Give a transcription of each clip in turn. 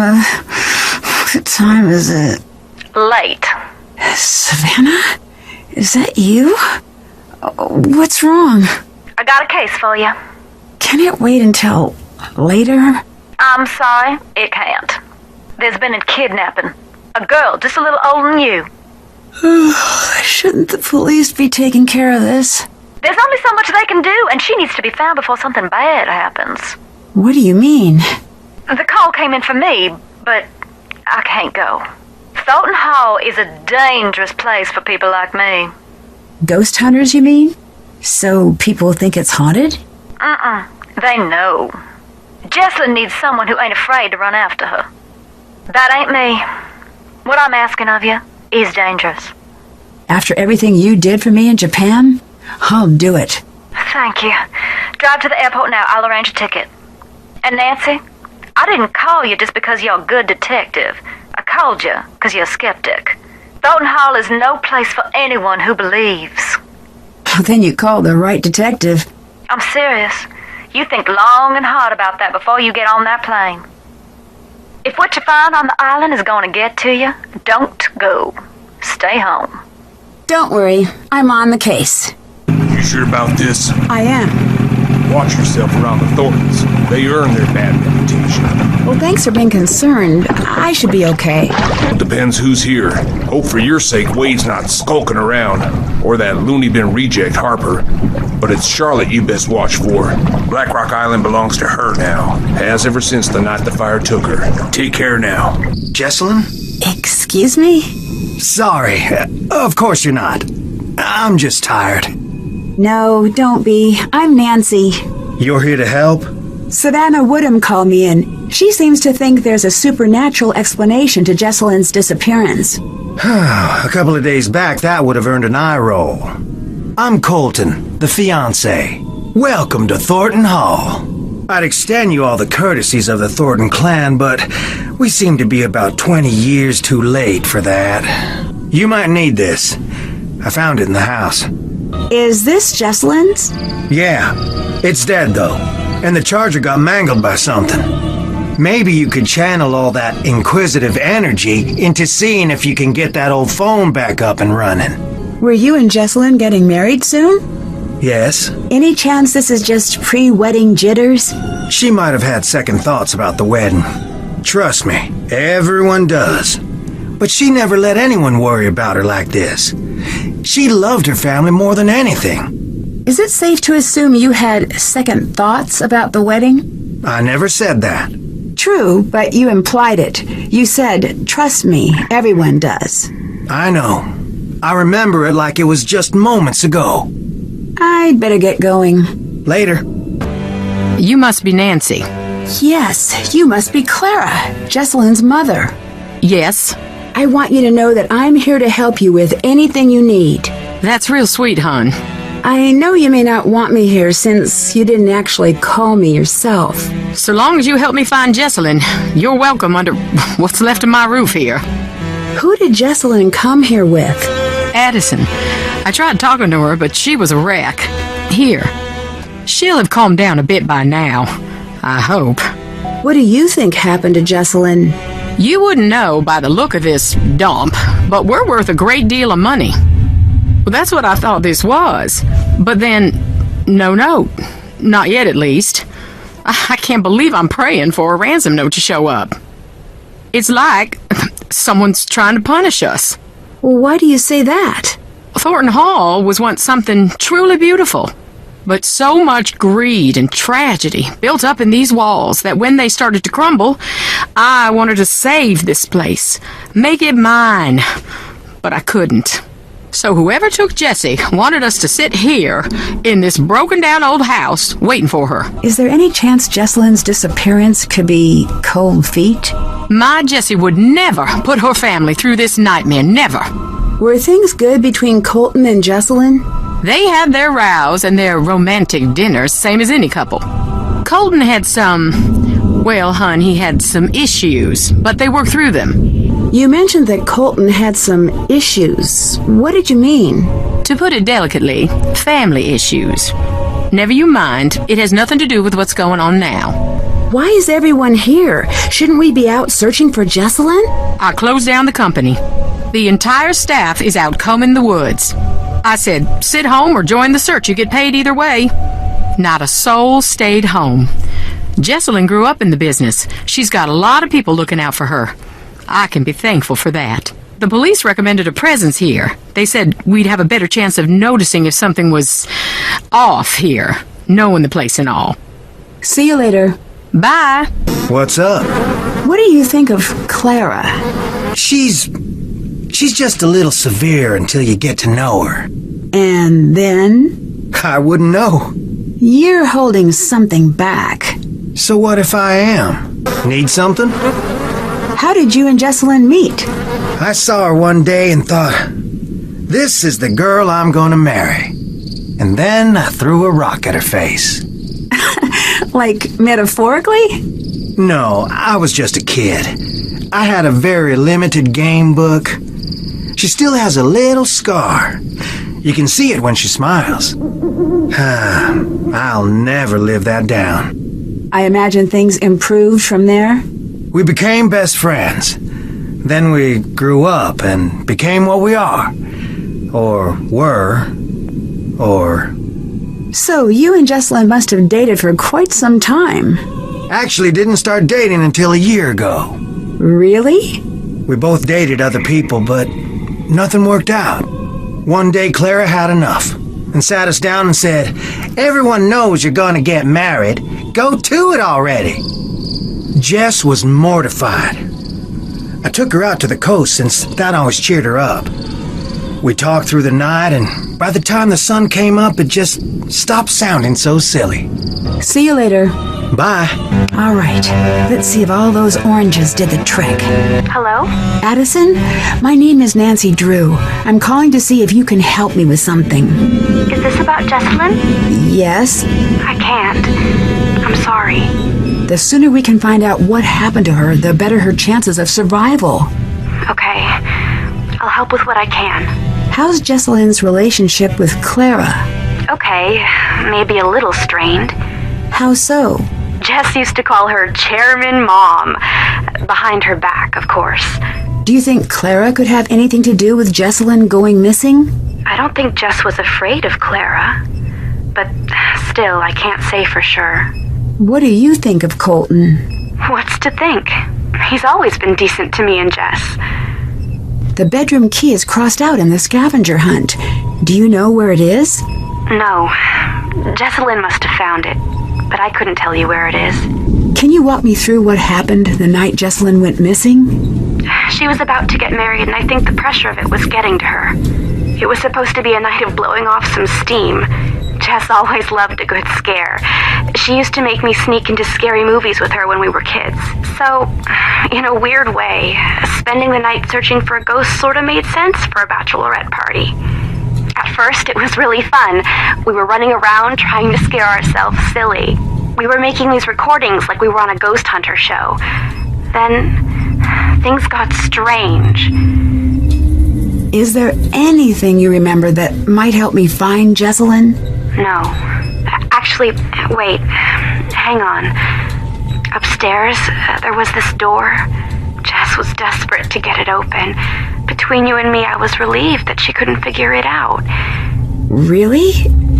What time is it? Late. Savannah? Is that you? What's wrong? I got a case for you. Can it wait until later? I'm sorry, it can't. There's been a kidnapping. A girl just a little older than you. Shouldn't the police be taking care of this? There's only so much they can do, and she needs to be found before something bad happens. What do you mean? The call came in for me, but I can't go. Thornton Hall is a dangerous place for people like me. Ghost hunters, you mean? So people think it's haunted? They know. Jessalyn needs someone who ain't afraid to run after her. That ain't me. What I'm asking of you is dangerous. After everything you did for me in Japan, I'll do it. Thank you. Drive to the airport now. I'll arrange a ticket. And Nancy, I didn't call you just because you're a good detective. I called you because you're a skeptic. Thornton Hall is no place for anyone who believes. Then you called the right detective. I'm serious. You think long and hard about that before you get on that plane. If what you find on the island is going to get to you, don't go. Stay home. Don't worry, I'm on the case. You sure about this? I am. Watch yourself around the Thorntons. They earn their bad reputation. Well, thanks for being concerned. I should be okay. Depends who's here. Hope for your sake Wade's not skulking around. Or that loony bin reject Harper. But it's Charlotte you best watch for. Black Rock Island belongs to her now. Has ever since the night the fire took her. Take care now. Jessalyn? Excuse me? Sorry. Of course you're not. I'm just tired. No, don't be. I'm Nancy. You're here to help? Savannah Woodham called me in. She seems to think there's a supernatural explanation to Jessalyn's disappearance. A couple of days back, that would have earned an eye roll. I'm Colton, the fiancé. Welcome to Thornton Hall. I'd extend you all the courtesies of the Thornton clan, but we seem to be about 20 years too late for that. You might need this. I found it in the house. Is this Jessalyn's? Yeah, it's dead though, and the charger got mangled by something. Maybe you could channel all that inquisitive energy into seeing if you can get that old phone back up and running. Were you and Jessalyn getting married soon? Yes. Any chance this is just pre-wedding jitters? She might have had second thoughts about the wedding. Trust me, everyone does. But she never let anyone worry about her like this. She loved her family more than anything. Is it safe to assume you had second thoughts about the wedding? I never said that. True, but you implied it. You said, trust me, everyone does. I know. I remember it like it was just moments ago. I'd better get going. Later. You must be Nancy. Yes, you must be Clara, Jessalyn's mother. Yes. I want you to know that I'm here to help you with anything you need. That's real sweet, hon. I know you may not want me here since you didn't actually call me yourself. So long as you help me find Jessalyn, you're welcome under what's left of my roof here. Who did Jessalyn come here with? Addison. I tried talking to her, but she was a wreck. Here. She'll have calmed down a bit by now. I hope. What do you think happened to Jessalyn? You wouldn't know by the look of this dump, but we're worth a great deal of money. Well, that's what I thought this was. But then, no note. Not yet, at least. I can't believe I'm praying for a ransom note to show up. It's like someone's trying to punish us. Why do you say that? Thornton Hall was once something truly beautiful. But so much greed and tragedy built up in these walls that when they started to crumble, I wanted to save this place, make it mine. But I couldn't. So whoever took Jessie wanted us to sit here in this broken-down old house waiting for her. Is there any chance Jessalyn's disappearance could be cold feet? My Jessie would never put her family through this nightmare, never. Were things good between Colton and Jessalyn? They had their rows and their romantic dinners, same as any couple. Colton had well, hon, he had some issues, but they worked through them. You mentioned that Colton had some issues. What did you mean? To put it delicately, family issues. Never you mind, it has nothing to do with what's going on now. Why is everyone here? Shouldn't we be out searching for Jesselyn? I closed down the company. The entire staff is out combing the woods. I said, sit home or join the search. You get paid either way. Not a soul stayed home. Jesselyn grew up in the business. She's got a lot of people looking out for her. I can be thankful for that. The police recommended a presence here. They said we'd have a better chance of noticing if something was off here, knowing the place and all. See you later. Bye. What's up? What do you think of Clara? She's just a little severe until you get to know her. And then? I wouldn't know. You're holding something back. So what if I am? Need something? How did you and Jesselyn meet? I saw her one day and thought, this is the girl I'm gonna marry. And then I threw a rock at her face. Like, metaphorically? No, I was just a kid. I had a very limited game book. She still has a little scar. You can see it when she smiles. I'll never live that down. I imagine things improved from there. We became best friends. Then we grew up and became what we are. Or were. Or... So you and Jesselyn must have dated for quite some time. Actually didn't start dating until a year ago. Really? We both dated other people, but nothing worked out. One day Clara had enough and sat us down and said, everyone knows you're gonna get married. Go to it already. Jess was mortified. I took her out to the coast since that always cheered her up. We talked through the night, and by the time the sun came up, it just stopped sounding so silly. See you later. Bye. All right. Let's see if all those oranges did the trick. Hello? Addison, my name is Nancy Drew. I'm calling to see if you can help me with something. Is this about Jesselyn? Yes? I can't. I'm sorry. The sooner we can find out what happened to her, the better her chances of survival. Okay. I'll help with what I can. How's Jesselyn's relationship with Clara? Okay. Maybe a little strained. How so? Jess used to call her Chairman Mom. Behind her back, of course. Do you think Clara could have anything to do with Jesselyn going missing? I don't think Jess was afraid of Clara. But still, I can't say for sure. What do you think of Colton? What's to think? He's always been decent to me and Jess. The bedroom key is crossed out in the scavenger hunt. Do you know where it is? No. Jesselyn must have found it, but I couldn't tell you where it is. Can you walk me through what happened the night Jesselyn went missing? She was about to get married, and I think the pressure of it was getting to her. It was supposed to be a night of blowing off some steam. Jess always loved a good scare. She used to make me sneak into scary movies with her when we were kids. So, in a weird way, spending the night searching for a ghost sort of made sense for a bachelorette party. At first, it was really fun. We were running around trying to scare ourselves silly. We were making these recordings like we were on a ghost hunter show. Then, things got strange. Is there anything you remember that might help me find Jesselyn? No. Actually, wait. Hang on. Upstairs, there was this door. Jess was desperate to get it open. Between you and me, I was relieved that she couldn't figure it out. Really?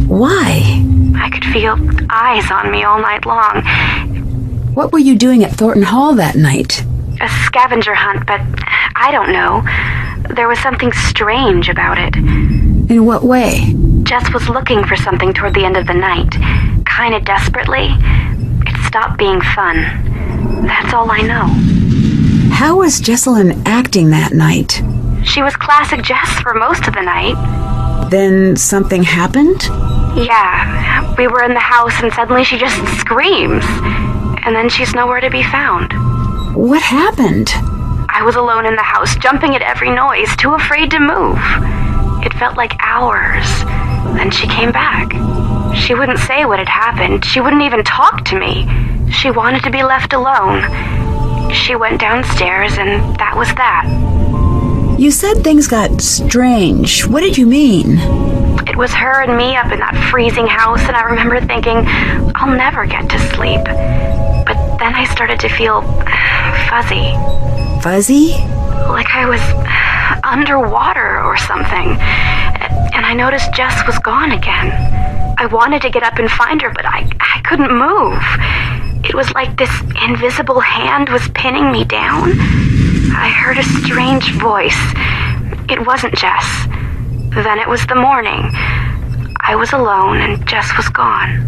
Why? I could feel eyes on me all night long. What were you doing at Thornton Hall that night? A scavenger hunt, but I don't know. There was something strange about it. In what way? Jess was looking for something toward the end of the night. Kinda desperately. It stopped being fun. That's all I know. How was Jesselyn acting that night? She was classic Jess for most of the night. Then something happened? Yeah, we were in the house and suddenly she just screams. And then she's nowhere to be found. What happened? I was alone in the house, jumping at every noise, too afraid to move. It felt like hours. Then she came back. She wouldn't say what had happened. She wouldn't even talk to me. She wanted to be left alone. She went downstairs and that was that. You said things got strange. What did you mean? It was her and me up in that freezing house, and I remember thinking, I'll never get to sleep. But then then I started to feel fuzzy. Fuzzy? Like I was underwater or something. And I noticed Jess was gone again. I wanted to get up and find her, but I couldn't move. It was like this invisible hand was pinning me down. I heard a strange voice. It wasn't Jess. Then it was the morning. I was alone and Jess was gone.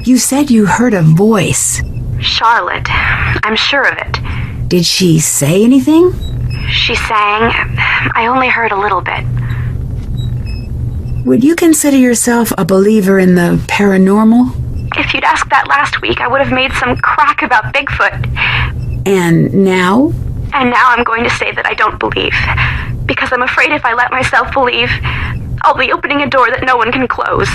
You said you heard a voice. Charlotte. I'm sure of it. Did she say anything? She sang. I only heard a little bit. Would you consider yourself a believer in the paranormal? If you'd asked that last week, I would have made some crack about Bigfoot. And now? And now I'm going to say that I don't believe. Because I'm afraid if I let myself believe, I'll be opening a door that no one can close.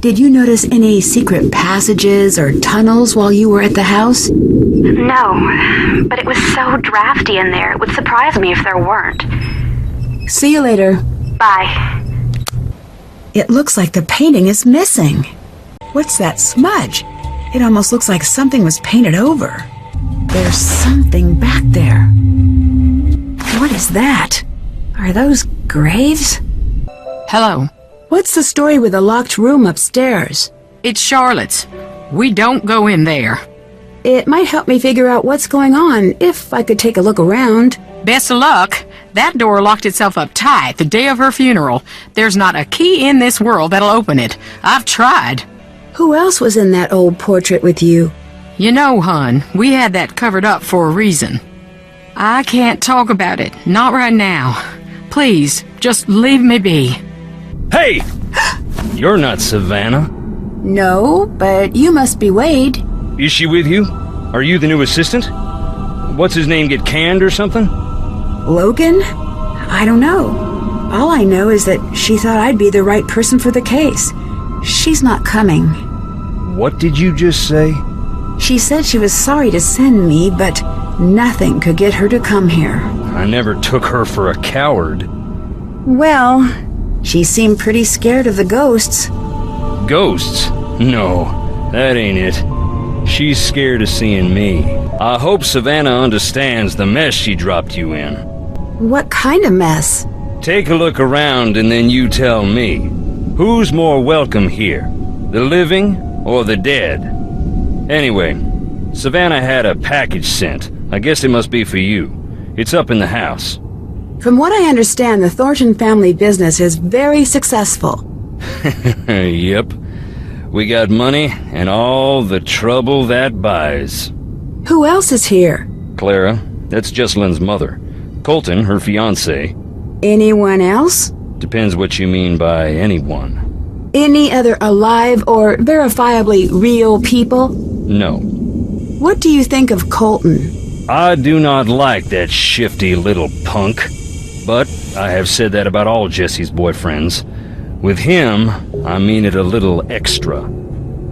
Did you notice any secret passages or tunnels while you were at the house? No, but it was so drafty in there, it would surprise me if there weren't. See you later. Bye. It looks like the painting is missing. What's that smudge? It almost looks like something was painted over. There's something back there. What is that? Are those graves? Hello. What's the story with the locked room upstairs? It's Charlotte's. We don't go in there. It might help me figure out what's going on if I could take a look around. Best of luck. That door locked itself up tight the day of her funeral. There's not a key in this world that'll open it. I've tried. Who else was in that old portrait with you? You know, hon, we had that covered up for a reason. I can't talk about it. Not right now. Please, just leave me be. Hey! You're not Savannah. No, but you must be Wade. Is she with you? Are you the new assistant? What's his name, get canned or something? Logan? I don't know. All I know is that she thought I'd be the right person for the case. She's not coming. What did you just say? She said she was sorry to send me, but nothing could get her to come here. I never took her for a coward. Well, she seemed pretty scared of the ghosts. Ghosts? No, that ain't it. She's scared of seeing me. I hope Savannah understands the mess she dropped you in. What kind of mess? Take a look around and then you tell me. Who's more welcome here? The living or the dead? Anyway, Savannah had a package sent. I guess it must be for you. It's up in the house. From what I understand, the Thornton family business is very successful. Yep. We got money and all the trouble that buys. Who else is here? Clara, that's Jesselyn's mother. Colton, her fiancé. Anyone else? Depends what you mean by anyone. Any other alive or verifiably real people? No. What do you think of Colton? I do not like that shifty little punk. But I have said that about all Jesse's boyfriends. With him, I mean it a little extra.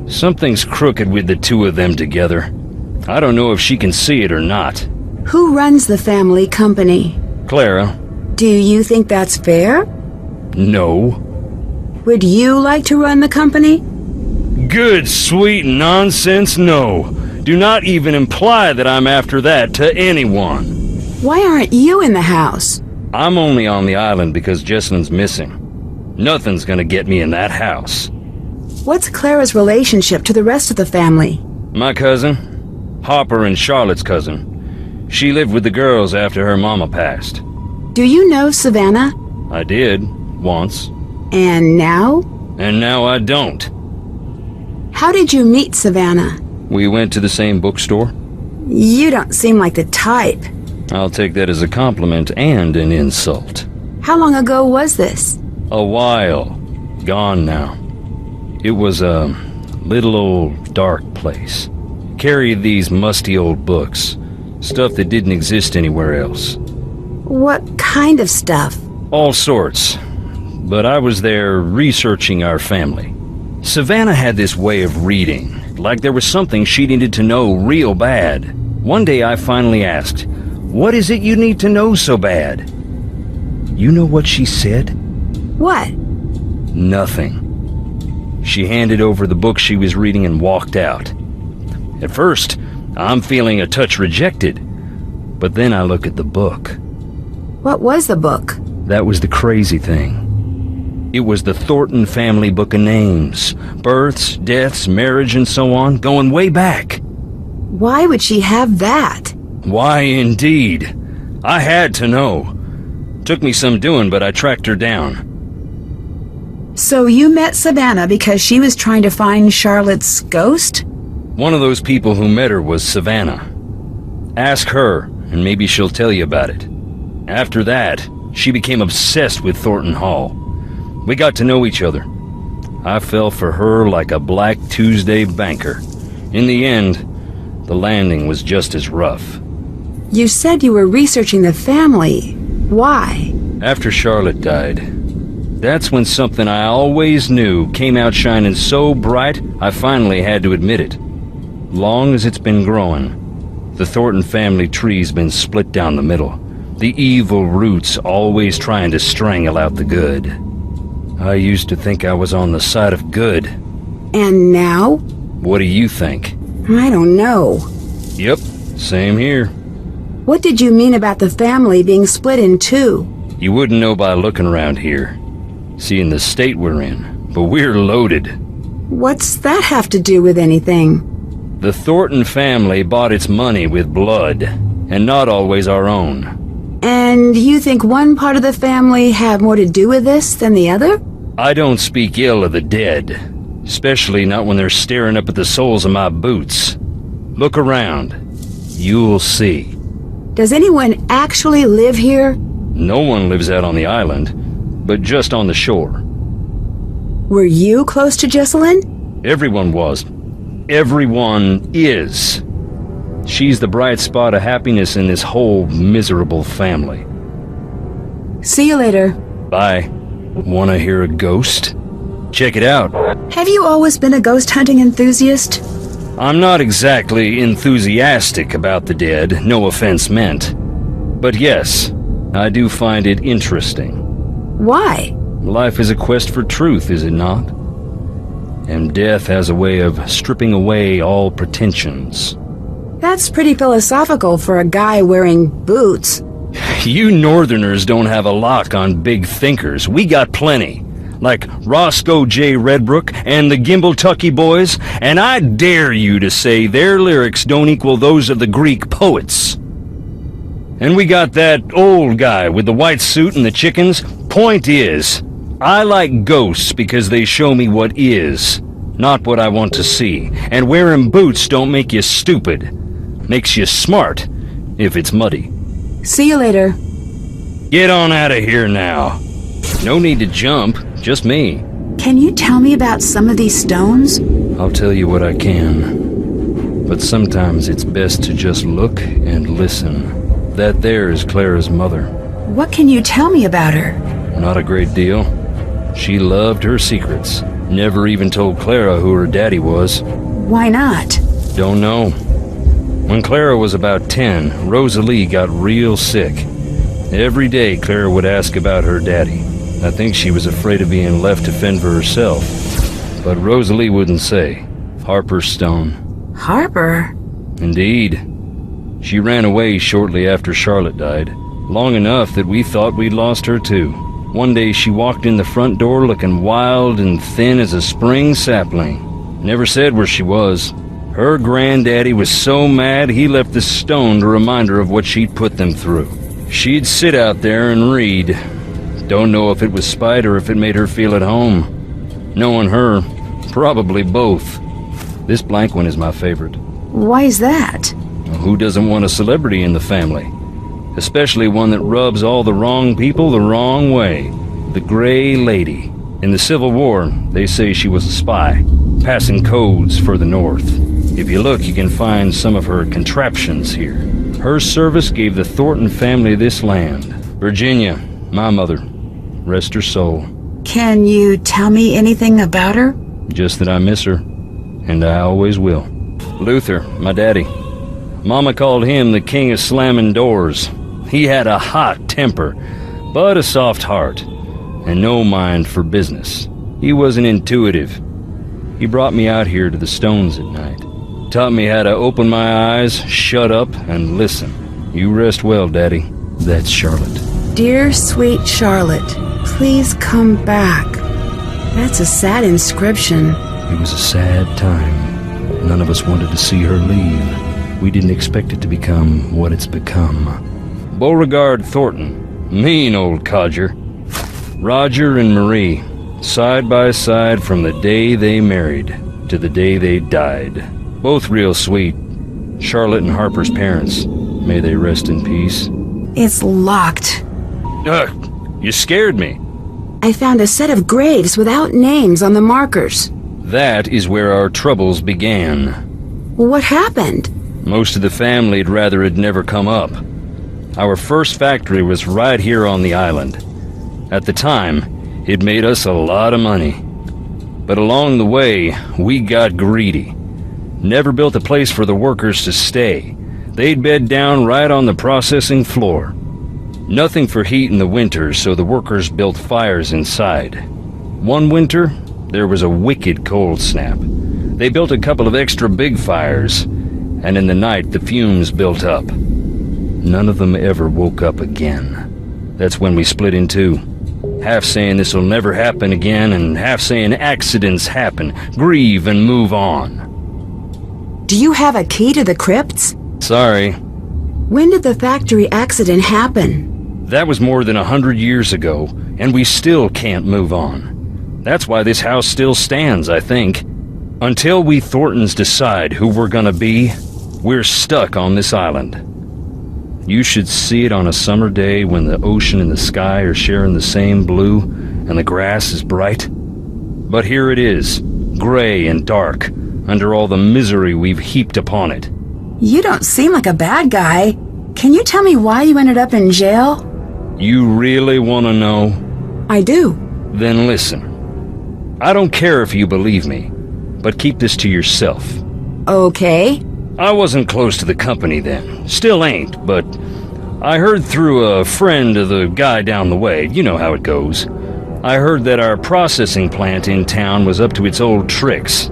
Something's crooked with the two of them together. I don't know if she can see it or not. Who runs the family company? Clara. Do you think that's fair? No. Would you like to run the company? Good, sweet nonsense, no. Do not even imply that I'm after that to anyone. Why aren't you in the house? I'm only on the island because Jesselyn's missing. Nothing's gonna get me in that house. What's Clara's relationship to the rest of the family? My cousin, Harper and Charlotte's cousin. She lived with the girls after her mama passed. Do you know Savannah? I did, once. And now? And now I don't. How did you meet Savannah? We went to the same bookstore. You don't seem like the type. I'll take that as a compliment and an insult. How long ago was this? A while. Gone now. It was a little old dark place. Carried these musty old books. Stuff that didn't exist anywhere else. What kind of stuff? All sorts. But I was there researching our family. Savannah had this way of reading, like there was something she needed to know real bad. One day I finally asked, "What is it you need to know so bad?" You know what she said? What? Nothing. She handed over the book she was reading and walked out. At first, I'm feeling a touch rejected. But then I look at the book. What was the book? That was the crazy thing. It was the Thornton family book of names. Births, deaths, marriage, and so on, going way back. Why would she have that? Why, indeed. I had to know. Took me some doing, but I tracked her down. So you met Savannah because she was trying to find Charlotte's ghost? One of those people who met her was Savannah. Ask her, and maybe she'll tell you about it. After that, she became obsessed with Thornton Hall. We got to know each other. I fell for her like a Black Tuesday banker. In the end, the landing was just as rough. You said you were researching the family. Why? After Charlotte died, that's when something I always knew came out shining so bright I finally had to admit it. Long as it's been growing, the Thornton family tree's been split down the middle. The evil roots always trying to strangle out the good. I used to think I was on the side of good. And now? What do you think? I don't know. Yep, same here. What did you mean about the family being split in two? You wouldn't know by looking around here, seeing the state we're in, but we're loaded. What's that have to do with anything? The Thornton family bought its money with blood, and not always our own. And you think one part of the family had more to do with this than the other? I don't speak ill of the dead, especially not when they're staring up at the soles of my boots. Look around. You'll see. Does anyone actually live here? No one lives out on the island, but just on the shore. Were you close to Jessalyn? Everyone was. Everyone is. She's the bright spot of happiness in this whole miserable family. See you later. Bye. Wanna hear a ghost? Check it out. Have you always been a ghost hunting enthusiast? I'm not exactly enthusiastic about the dead, no offense meant. But yes, I do find it interesting. Why? Life is a quest for truth, is it not? And death has a way of stripping away all pretensions. That's pretty philosophical for a guy wearing boots. You Northerners don't have a lock on big thinkers. We got plenty. Like Roscoe J. Redbrook and the Gimbltucky Boys, and I dare you to say their lyrics don't equal those of the Greek poets. And we got that old guy with the white suit and the chickens. Point is, I like ghosts because they show me what is, not what I want to see. And wearing boots don't make you stupid. Makes you smart, if it's muddy. See you later. Get on out of here now. No need to jump, just me. Can you tell me about some of these stones? I'll tell you what I can. But sometimes it's best to just look and listen. That there is Clara's mother. What can you tell me about her? Not a great deal. She loved her secrets. Never even told Clara who her daddy was. Why not? Don't know. When Clara was about 10, Rosalie got real sick. Every day Clara would ask about her daddy. I think she was afraid of being left to fend for herself. But Rosalie wouldn't say. Harper's stone. Harper? Indeed. She ran away shortly after Charlotte died. Long enough that we thought we'd lost her too. One day she walked in the front door looking wild and thin as a spring sapling. Never said where she was. Her granddaddy was so mad he left the stone to remind her of what she'd put them through. She'd sit out there and read. Don't know if it was spite or if it made her feel at home. Knowing her, probably both. This blank one is my favorite. Why is that? Who doesn't want a celebrity in the family? Especially one that rubs all the wrong people the wrong way. The Gray Lady. In the Civil War, they say she was a spy, passing codes for the North. If you look, you can find some of her contraptions here. Her service gave the Thornton family this land. Virginia, my mother. Rest her soul. Can you tell me anything about her? Just that I miss her, and I always will. Luther, my daddy. Mama called him the king of slamming doors. He had a hot temper, but a soft heart, and no mind for business. He wasn't intuitive. He brought me out here to the stones at night. Taught me how to open my eyes, shut up, and listen. You rest well, Daddy. That's Charlotte. Dear sweet Charlotte, please come back. That's a sad inscription. It was a sad time. None of us wanted to see her leave. We didn't expect it to become what it's become. Beauregard Thornton. Mean old codger. Roger and Marie. Side by side from the day they married to the day they died. Both real sweet. Charlotte and Harper's parents. May they rest in peace. It's locked. You scared me. I found a set of graves without names on the markers. That is where our troubles began. What happened? Most of the family'd rather it never come up. Our first factory was right here on the island. At the time, it made us a lot of money. But along the way, we got greedy. Never built a place for the workers to stay. They'd bed down right on the processing floor. Nothing for heat in the winter, so the workers built fires inside. One winter, there was a wicked cold snap. They built a couple of extra big fires, and in the night the fumes built up. None of them ever woke up again. That's when we split in two. Half saying this'll never happen again, and half saying accidents happen, grieve and move on. Do you have a key to the crypts? Sorry. When did the factory accident happen? That was more than 100 years ago, and we still can't move on. That's why this house still stands, I think. Until we Thorntons decide who we're gonna be, we're stuck on this island. You should see it on a summer day when the ocean and the sky are sharing the same blue and the grass is bright. But here it is, gray and dark, under all the misery we've heaped upon it. You don't seem like a bad guy. Can you tell me why you ended up in jail? You really want to know? I do. Then listen. I don't care if you believe me, but keep this to yourself. Okay. I wasn't close to the company then. Still ain't, but I heard through a friend of the guy down the way. You know how it goes. I heard that our processing plant in town was up to its old tricks.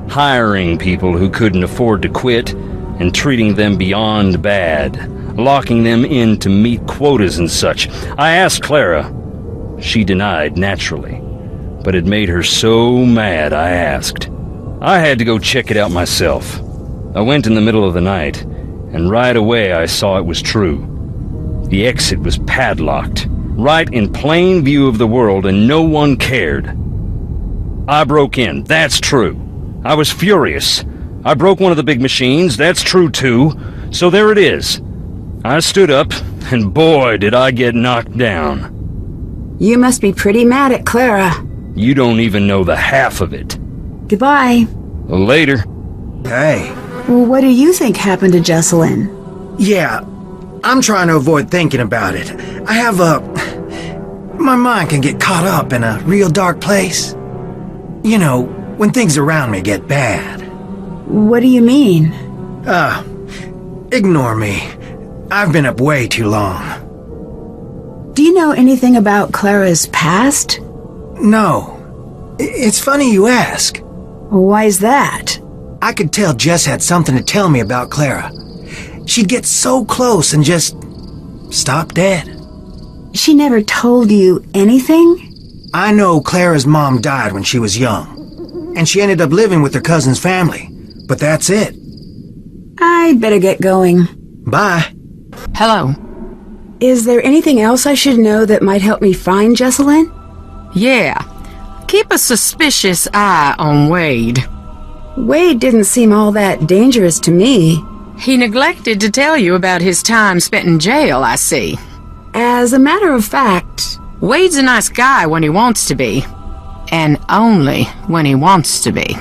Hiring people who couldn't afford to quit and treating them beyond bad, locking them in to meet quotas and such. I asked Clara. She denied, naturally, but it made her so mad I asked. I had to go check it out myself. I went in the middle of the night, and right away I saw it was true. The exit was padlocked, right in plain view of the world, and no one cared. I broke in, that's true. I was furious. I broke one of the big machines, that's true too. So there it is. I stood up, and boy did I get knocked down. You must be pretty mad at Clara. You don't even know the half of it. Goodbye. Later. Hey. Well, what do you think happened to Jesselyn? Yeah, I'm trying to avoid thinking about it. My mind can get caught up in a real dark place. You know, when things around me get bad. What do you mean? Ignore me. I've been up way too long. Do you know anything about Clara's past? No. It's funny you ask. Why is that? I could tell Jess had something to tell me about Clara. She'd get so close and just stop dead. She never told you anything? I know Clara's mom died when she was young, and she ended up living with her cousin's family, but that's it. I better get going. Bye. Hello. Is there anything else I should know that might help me find Jesselyn? Yeah. Keep a suspicious eye on Wade. Wade didn't seem all that dangerous to me. He neglected to tell you about his time spent in jail, I see. As a matter of fact... Wade's a nice guy when he wants to be. And only when he wants to be.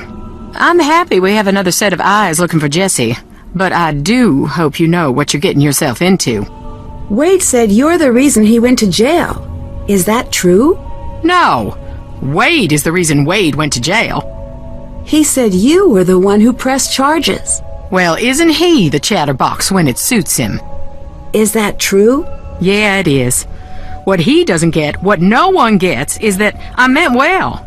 I'm happy we have another set of eyes looking for Jesse, but I do hope you know what you're getting yourself into. Wade said you're the reason he went to jail. Is that true? No. Wade is the reason Wade went to jail. He said you were the one who pressed charges. Well, isn't he the chatterbox when it suits him? Is that true? Yeah, it is. What he doesn't get, what no one gets, is that I meant well.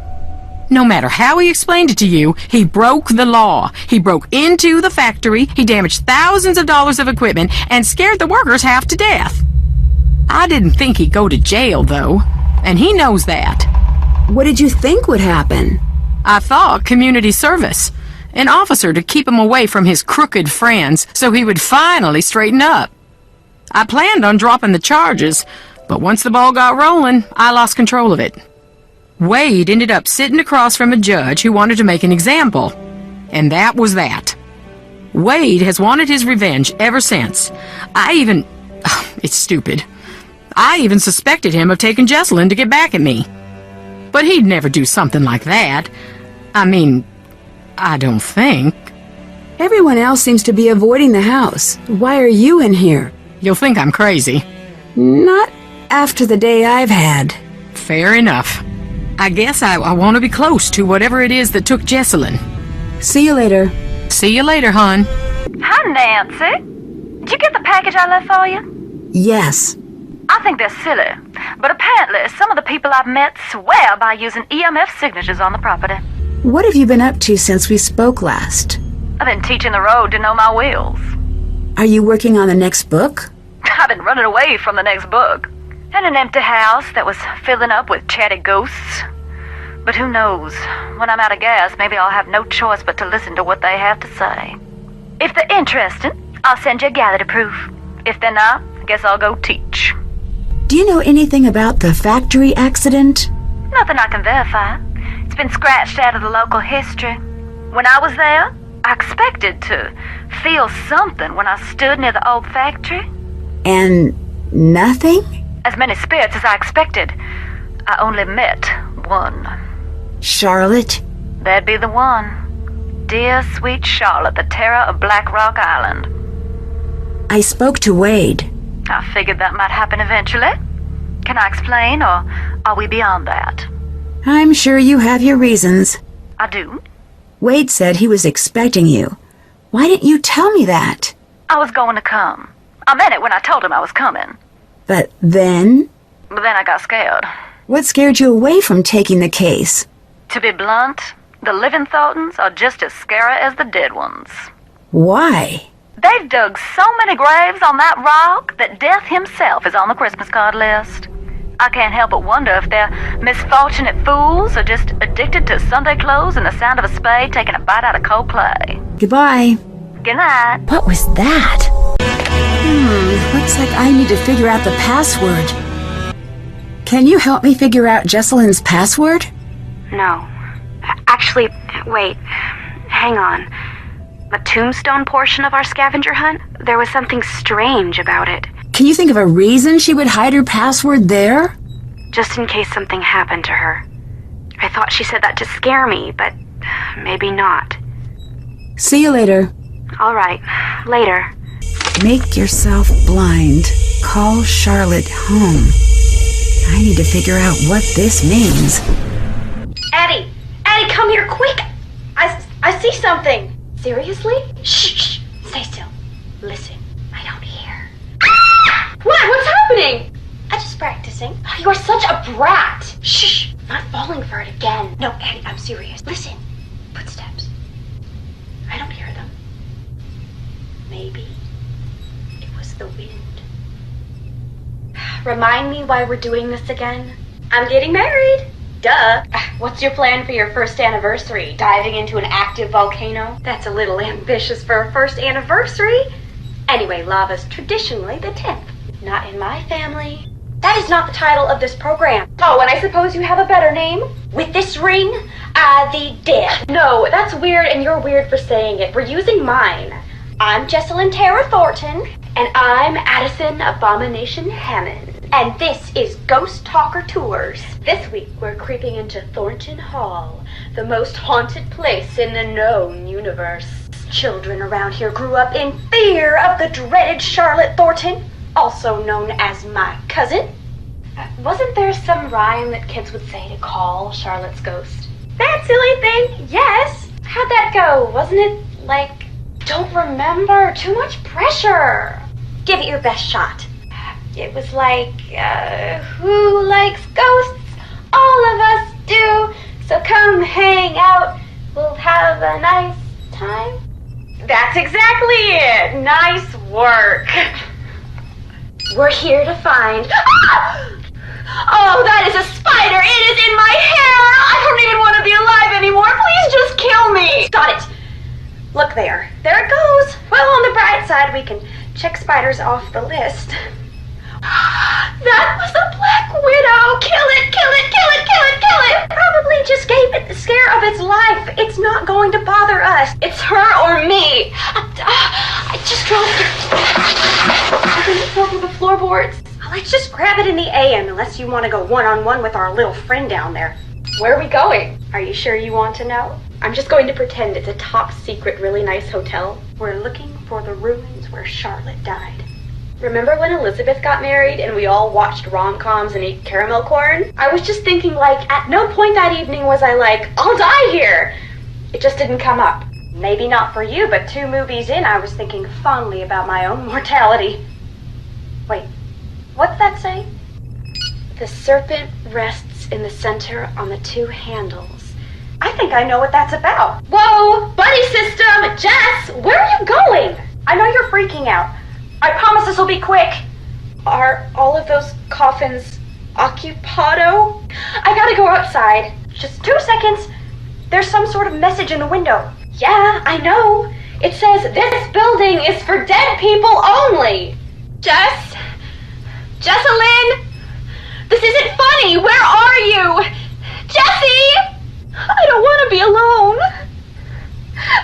No matter how he explained it to you, he broke the law. He broke into the factory, he damaged thousands of dollars of equipment, and scared the workers half to death. I didn't think he'd go to jail, though, and he knows that. What did you think would happen? I thought community service. An officer to keep him away from his crooked friends so he would finally straighten up. I planned on dropping the charges, but once the ball got rolling, I lost control of it. Wade ended up sitting across from a judge who wanted to make an example. And that was that. Wade has wanted his revenge ever since. It's stupid. I even suspected him of taking Jesselyn to get back at me. But he'd never do something like that. I don't think. Everyone else seems to be avoiding the house. Why are you in here? You'll think I'm crazy. Not after the day I've had. Fair enough. I guess I want to be close to whatever it is that took Jesselyn. See you later. See you later, hon. Hi, Nancy. Did you get the package I left for you? Yes. I think they're silly, but apparently some of the people I've met swear by using EMF signatures on the property. What have you been up to since we spoke last? I've been teaching the road to know my wheels. Are you working on the next book? I've been running away from the next book. And an empty house that was filling up with chatty ghosts. But who knows? When I'm out of gas, maybe I'll have no choice but to listen to what they have to say. If they're interested, I'll send you a gallery proof. If they're not, I guess I'll go teach. Do you know anything about the factory accident? Nothing I can verify. It's been scratched out of the local history. When I was there, I expected to feel something when I stood near the old factory. And nothing? As many spirits as I expected. I only met one. Charlotte? That'd be the one. Dear, sweet Charlotte, the terror of Black Rock Island. I spoke to Wade. I figured that might happen eventually. Can I explain, or are we beyond that? I'm sure you have your reasons. I do. Wade said he was expecting you. Why didn't you tell me that? I was going to come. I meant it when I told him I was coming. But then? But then I got scared. What scared you away from taking the case? To be blunt, the living Thorntons are just as scary as the dead ones. Why? They've dug so many graves on that rock that death himself is on the Christmas card list. I can't help but wonder if they're misfortunate fools or just addicted to Sunday clothes and the sound of a spade taking a bite out of cold clay. Goodbye. Good night. What was that? Looks like I need to figure out the password. Can you help me figure out Jesselyn's password? No. Actually, wait. Hang on. The tombstone portion of our scavenger hunt, there was something strange about it. Can you think of a reason she would hide her password there? Just in case something happened to her. I thought she said that to scare me, but maybe not. See you later. All right. Later. Make yourself blind. Call Charlotte home. I need to figure out what this means. Addie! Addie, come here, quick! I see something! Seriously? Shh! Stay still. Listen, I don't hear. Ah! What? What's happening? I'm just practicing. You are such a brat! Shh! I'm not falling for it again. No, Addie, I'm serious. Listen. Footsteps. I don't hear them. Maybe it was the wind. Remind me why we're doing this again? I'm getting married. Duh. What's your plan for your first anniversary? Diving into an active volcano? That's a little ambitious for a first anniversary. Anyway, lava's traditionally the 10th. Not in my family. That is not the title of this program. Oh, and I suppose you have a better name? With this ring, the dead. No, that's weird, and you're weird for saying it. We're using mine. I'm Jesselyn Tara Thornton. And I'm Addison Abomination Hammond. And this is Ghost Talker Tours. This week we're creeping into Thornton Hall, the most haunted place in the known universe. Children around here grew up in fear of the dreaded Charlotte Thornton, also known as my cousin. Wasn't there some rhyme that kids would say to call Charlotte's ghost? That silly thing, yes. How'd that go? Wasn't it like, don't remember, too much pressure? Give it your best shot. It was like, who likes ghosts? All of us do. So come hang out. We'll have a nice time. That's exactly it. Nice work. We're here to find... Oh, that is a spider! It is in my hair! I don't even want to be alive anymore! Please just kill me! Got it! Look there. There it goes! Well, on the bright side, we can check spiders off the list. That was a black widow! Kill it! Kill it! Kill it! Kill it! Kill it! Probably just gave it the scare of its life. It's not going to bother us. It's her or me. I just dropped her. I think it's over the floorboards. Let's just grab it in the AM, unless you want to go one-on-one with our little friend down there. Where are we going? Are you sure you want to know? I'm just going to pretend it's a top-secret, really nice hotel. We're looking for the ruins where Charlotte died. Remember when Elizabeth got married and we all watched rom-coms and ate caramel corn? I was just thinking, like, at no point that evening was I like, I'll die here! It just didn't come up. Maybe not for you, but 2 movies in, I was thinking fondly about my own mortality. Wait. What's that say? The serpent rests in the center on the 2 handles. I think I know what that's about. Whoa! Buddy system! Jess! Where are you going? I know you're freaking out. I promise this will be quick. Are all of those coffins occupado? I gotta go outside. Just 2 seconds. There's some sort of message in the window. Yeah, I know. It says, this building is for dead people only. Jess? Jessalyn! This isn't funny! Where are you? Jessie! I don't want to be alone.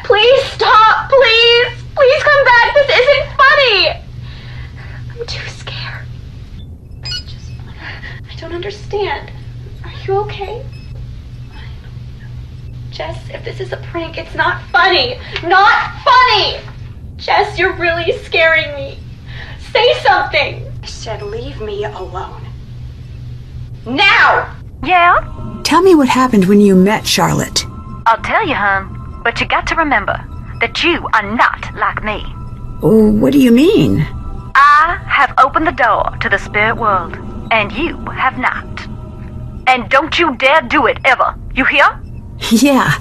Please stop, please! Please come back! This isn't funny! I'm too scared. I don't understand. Are you okay? Jess, if this is a prank, it's not funny! Not funny! Jess, you're really scaring me. Say something! I said leave me alone. Now! Yeah? Tell me what happened when you met Charlotte. I'll tell you, hon. But you got to remember that you are not like me. Oh, what do you mean? I have opened the door to the spirit world, and you have not. And don't you dare do it ever. You hear? Yeah,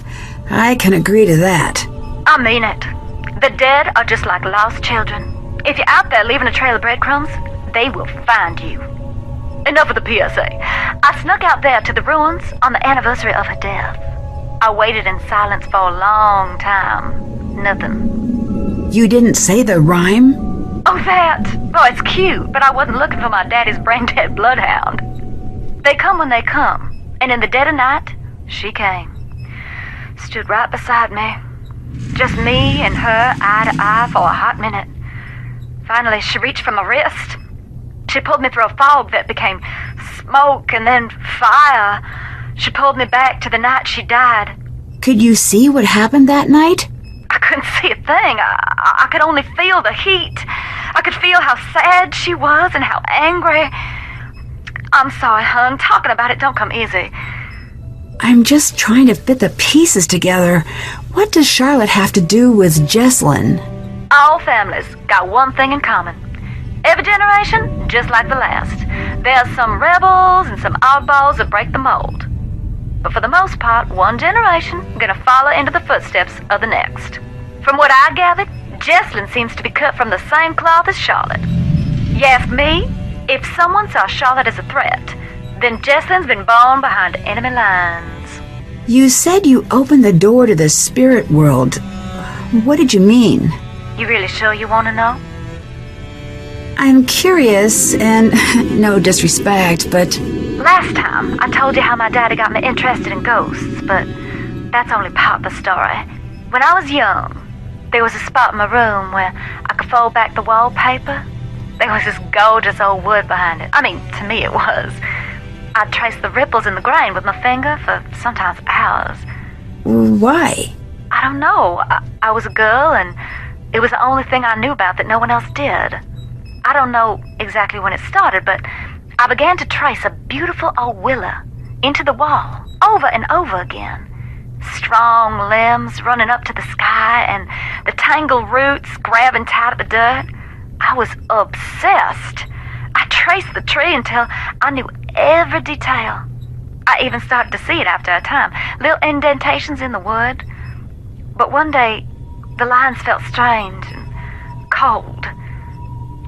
I can agree to that. I mean it. The dead are just like lost children. If you're out there leaving a trail of breadcrumbs, they will find you. Enough of the PSA. I snuck out there to the ruins on the anniversary of her death. I waited in silence for a long time. Nothing. You didn't say the rhyme? Oh, that. Oh, it's cute, but I wasn't looking for my daddy's brain-dead bloodhound. They come when they come, and in the dead of night, she came. Stood right beside me. Just me and her, eye to eye, for a hot minute. Finally, she reached for my wrist. She pulled me through a fog that became smoke and then fire. She pulled me back to the night she died. Could you see what happened that night? I couldn't see a thing. I could only feel the heat. I could feel how sad she was and how angry. I'm sorry, hon. Talking about it don't come easy. I'm just trying to fit the pieces together. What does Charlotte have to do with Jessalyn? All families got one thing in common. Every generation, just like the last. There's some rebels and some oddballs that break the mold. But for the most part, one generation gonna follow into the footsteps of the next. From what I gathered, Jessalyn seems to be cut from the same cloth as Charlotte. You ask me, if someone saw Charlotte as a threat, then Jessalyn's been born behind enemy lines. You said you opened the door to the spirit world. What did you mean? You really sure you want to know? I'm curious, and no disrespect, but... Last time, I told you how my daddy got me interested in ghosts, but that's only part of the story. When I was young, there was a spot in my room where I could fold back the wallpaper. There was this gorgeous old wood behind it. I mean, to me it was. I'd trace the ripples in the grain with my finger for sometimes hours. Why? I don't know. I was a girl, and it was the only thing I knew about that no one else did. I don't know exactly when it started, but I began to trace a beautiful old willow into the wall, over and over again. Strong limbs running up to the sky, and the tangled roots grabbing tight at the dirt. I was obsessed. I traced the tree until I knew every detail. I even started to see it after a time. Little indentations in the wood. But one day, the lines felt strange and cold.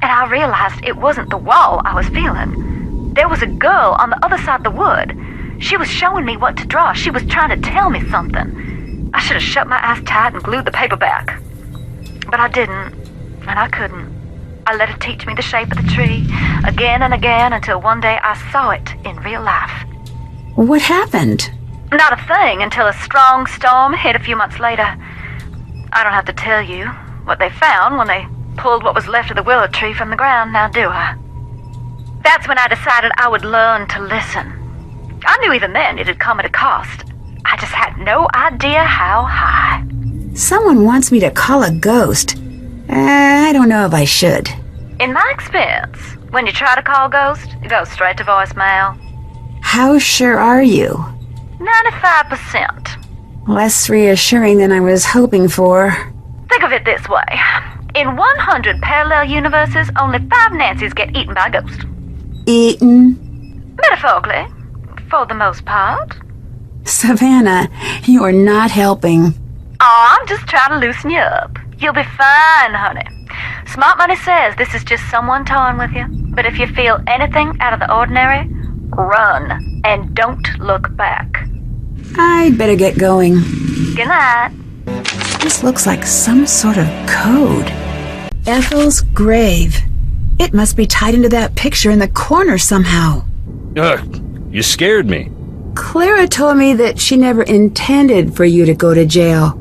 And I realized it wasn't the wall I was feeling. There was a girl on the other side of the wood. She was showing me what to draw. She was trying to tell me something. I should have shut my eyes tight and glued the paper back. But I didn't, and I couldn't. I let it teach me the shape of the tree, again and again, until one day I saw it in real life. What happened? Not a thing until a strong storm hit a few months later. I don't have to tell you what they found when they pulled what was left of the willow tree from the ground, now do I? That's when I decided I would learn to listen. I knew even then it had come at a cost. I just had no idea how high. Someone wants me to call a ghost. I don't know if I should. In my experience, when you try to call a ghost, it goes straight to voicemail. How sure are you? 95%. Less reassuring than I was hoping for. Think of it this way. In 100 parallel universes, only 5 Nancys get eaten by a ghost. Eaten? Metaphorically, for the most part. Savannah, you are not helping. Oh, I'm just trying to loosen you up. You'll be fine, honey. Smart money says this is just someone toying with you. But if you feel anything out of the ordinary, run and don't look back. I'd better get going. Good night. This looks like some sort of code. Ethel's grave. It must be tied into that picture in the corner somehow. You scared me. Clara told me that she never intended for you to go to jail.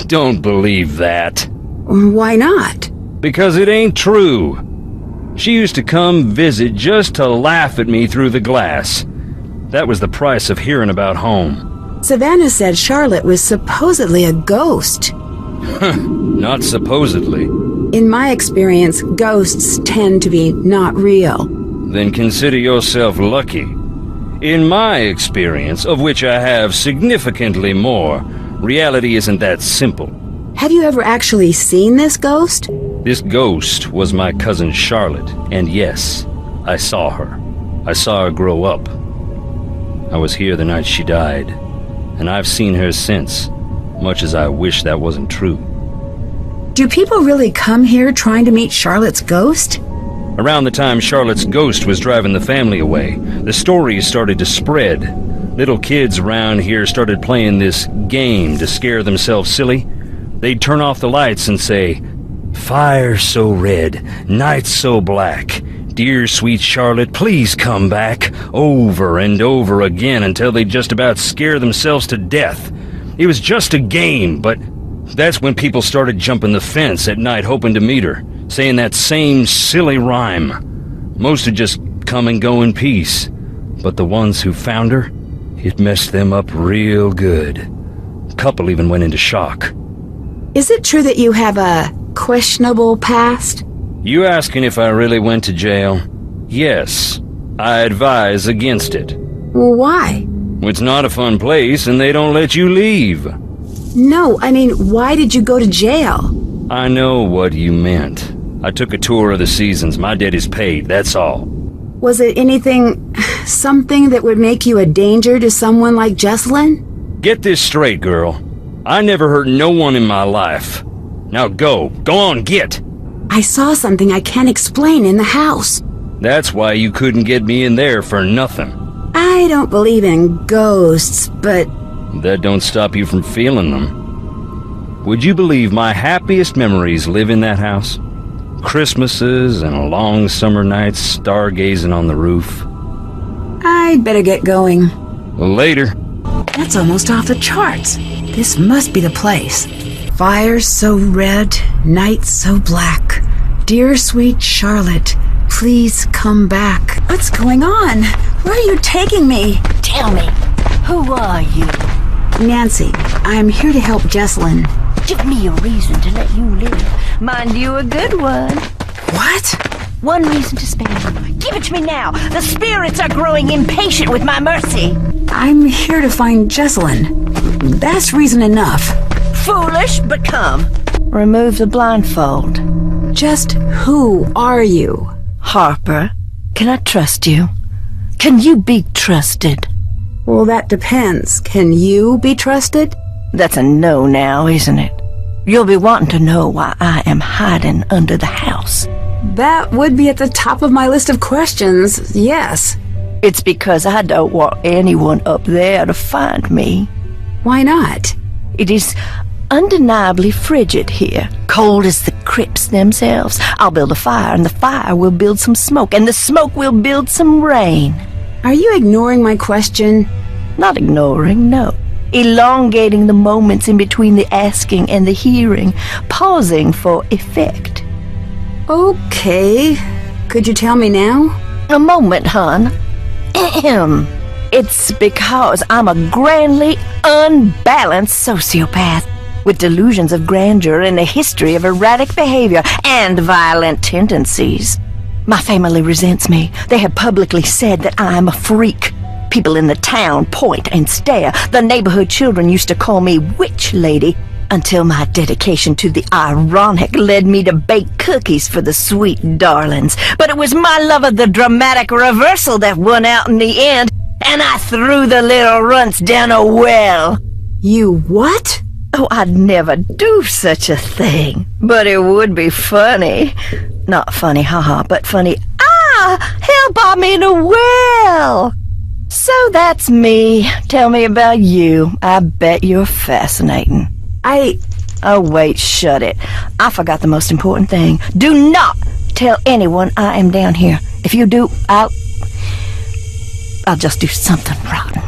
Don't believe that. Why not? Because it ain't true. She used to come visit just to laugh at me through the glass. That was the price of hearing about home. Savannah said Charlotte was supposedly a ghost. Not supposedly. In my experience, ghosts tend to be not real. Then consider yourself lucky. In my experience, of which I have significantly more, reality isn't that simple. Have you ever actually seen this ghost? This ghost was my cousin Charlotte, and yes, I saw her. I saw her grow up. I was here the night she died, and I've seen her since, much as I wish that wasn't true. Do people really come here trying to meet Charlotte's ghost? Around the time Charlotte's ghost was driving the family away, the stories started to spread. Little kids around here started playing this game to scare themselves silly. They'd turn off the lights and say, "Fire so red, night so black. Dear sweet Charlotte, please come back," over and over again until they'd just about scare themselves to death. It was just a game, but that's when people started jumping the fence at night hoping to meet her, saying that same silly rhyme. Most would just come and go in peace, but the ones who found her, it messed them up real good. A couple even went into shock. Is it true that you have a questionable past? You asking if I really went to jail? Yes. I advise against it. Why? It's not a fun place and they don't let you leave. No, I mean, why did you go to jail? I know what you meant. I took a tour of the seasons. My debt is paid, that's all. Was it something that would make you a danger to someone like Jessalyn? Get this straight, girl. I never hurt no one in my life. Now go on, get! I saw something I can't explain in the house. That's why you couldn't get me in there for nothing. I don't believe in ghosts, but... That don't stop you from feeling them. Would you believe my happiest memories live in that house? Christmases and long summer nights stargazing on the roof. I'd better get going. Later. That's almost off the charts. This must be the place. Fire so red, night so black. Dear sweet Charlotte, please come back. What's going on? Where are you taking me? Tell me, who are you? Nancy, I'm here to help Jessalyn. Give me a reason to let you live. Mind you, a good one. What? One reason to spare you. Give it to me now. The spirits are growing impatient with my mercy. I'm here to find Jessalyn. That's reason enough. Foolish, but come. Remove the blindfold. Just who are you? Harper, can I trust you? Can you be trusted? Well, that depends. Can you be trusted? That's a no now, isn't it? You'll be wanting to know why I am hiding under the house. That would be at the top of my list of questions, yes. It's because I don't want anyone up there to find me. Why not? It is undeniably frigid here, cold as the crypts themselves. I'll build a fire, and the fire will build some smoke, and the smoke will build some rain. Are you ignoring my question? Not ignoring, no. Elongating the moments in between the asking and the hearing, pausing for effect. Okay. Could you tell me now? A moment, hon. Ahem. It's because I'm a grandly unbalanced sociopath with delusions of grandeur and a history of erratic behavior and violent tendencies. My family resents me. They have publicly said that I'm a freak. People in the town point and stare. The neighborhood children used to call me Witch Lady until my dedication to the ironic led me to bake cookies for the sweet darlings. But it was my love of the dramatic reversal that won out in the end, and I threw the little runts down a well. You what? Oh, I'd never do such a thing. But it would be funny. Not funny, haha, but funny. Help, I'm in a well. So that's me. Tell me about you. I bet you're fascinating. Oh, wait, shut it. I forgot the most important thing. Do not tell anyone I am down here. If you do, I'll just do something rotten.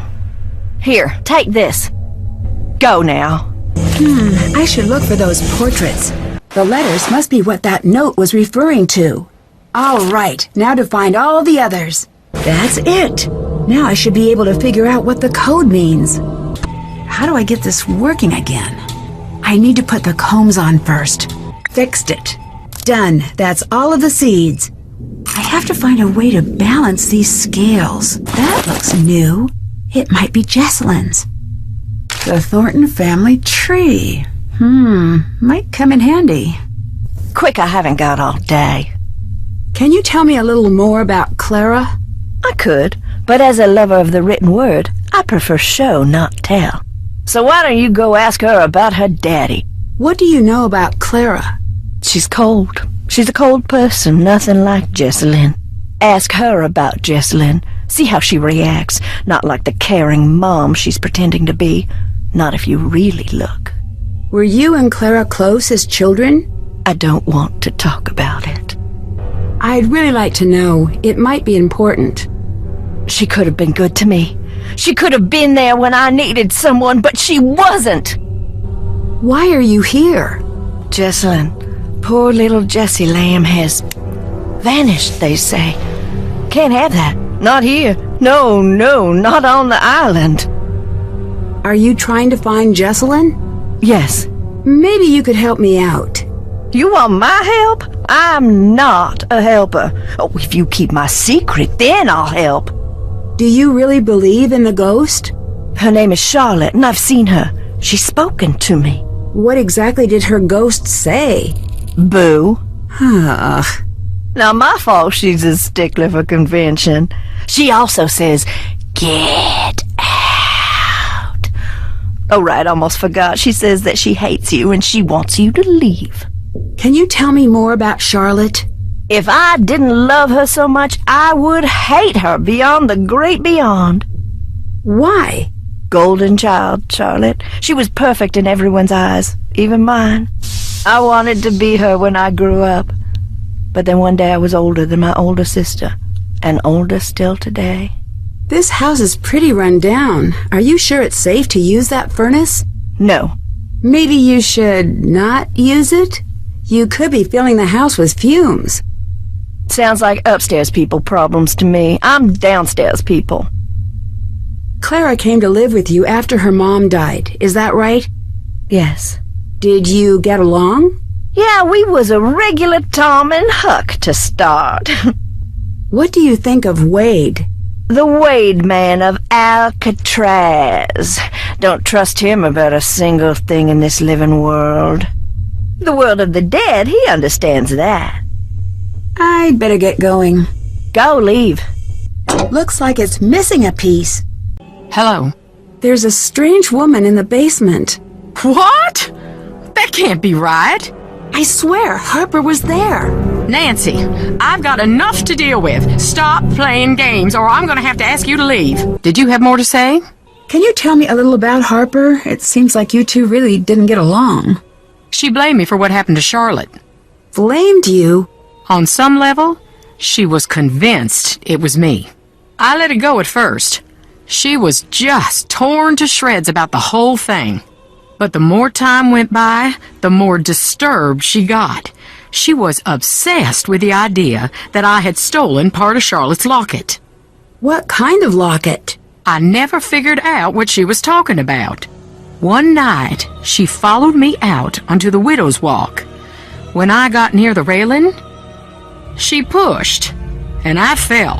Here, take this. Go now. I should look for those portraits. The letters must be what that note was referring to. All right, now to find all the others. That's it. Now I should be able to figure out what the code means. How do I get this working again? I need to put the combs on first. Fixed it. Done. That's all of the seeds. I have to find a way to balance these scales. That looks new. It might be Jesselyn's. The Thornton family tree. Might come in handy. Quick, I haven't got all day. Can you tell me a little more about Clara? I could, but as a lover of the written word, I prefer show, not tell. So why don't you go ask her about her daddy? What do you know about Clara? She's cold. She's a cold person, nothing like Jesselyn. Ask her about Jesselyn. See how she reacts. Not like the caring mom she's pretending to be. Not if you really look. Were you and Clara close as children? I don't want to talk about it. I'd really like to know. It might be important. She could have been good to me. She could have been there when I needed someone, but she wasn't. Why are you here? Jesselyn, poor little Jessie Lamb has vanished, they say. Can't have that. Not here. No, not on the island. Are you trying to find Jesselyn? Yes. Maybe you could help me out. You want my help? I'm not a helper. Oh, if you keep my secret, then I'll help. Do you really believe in the ghost? Her name is Charlotte, and I've seen her. She's spoken to me. What exactly did her ghost say? Boo. Ugh. Not my fault she's a stickler for convention. She also says, get out. Oh, right, almost forgot. She says that she hates you and she wants you to leave. Can you tell me more about Charlotte? If I didn't love her so much, I would hate her beyond the great beyond. Why? Golden child, Charlotte. She was perfect in everyone's eyes, even mine. I wanted to be her when I grew up. But then one day I was older than my older sister, and older still today. This house is pretty run down. Are you sure it's safe to use that furnace? No. Maybe you should not use it? You could be filling the house with fumes. Sounds like upstairs people problems to me. I'm downstairs people. Clara came to live with you after her mom died. Is that right? Yes. Did you get along? Yeah, we was a regular Tom and Huck to start. What do you think of Wade? The Wade man of Alcatraz. Don't trust him about a single thing in this living world. The world of the dead, he understands that. I'd better get going. Go, leave. Looks like it's missing a piece. Hello. There's a strange woman in the basement. What? That can't be right. I swear, Harper was there. Nancy, I've got enough to deal with. Stop playing games or I'm going to have to ask you to leave. Did you have more to say? Can you tell me a little about Harper? It seems like you two really didn't get along. She blamed me for what happened to Charlotte. Blamed you? On some level, she was convinced it was me. I let it go at first. She was just torn to shreds about the whole thing. But the more time went by, the more disturbed she got. She was obsessed with the idea that I had stolen part of Charlotte's locket. What kind of locket? I never figured out what she was talking about. One night, she followed me out onto the widow's walk. When I got near the railing, she pushed, and I fell.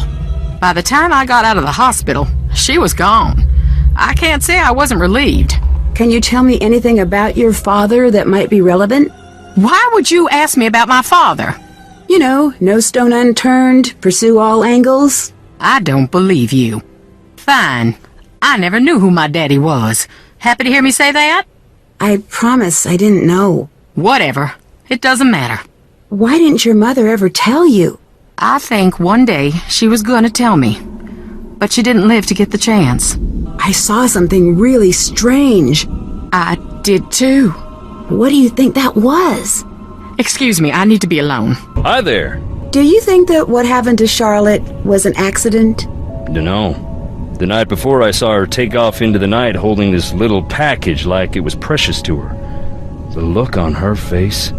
By the time I got out of the hospital, she was gone. I can't say I wasn't relieved. Can you tell me anything about your father that might be relevant? Why would you ask me about my father? You know, no stone unturned, pursue all angles. I don't believe you. Fine. I never knew who my daddy was. Happy to hear me say that? I promise I didn't know. Whatever. It doesn't matter. Why didn't your mother ever tell you? I think one day she was gonna tell me. But she didn't live to get the chance. I saw something really strange. I did too. What do you think that was? Excuse me, I need to be alone. Hi there. Do you think that what happened to Charlotte was an accident? Dunno. The night before I saw her take off into the night holding this little package like it was precious to her. The look on her face.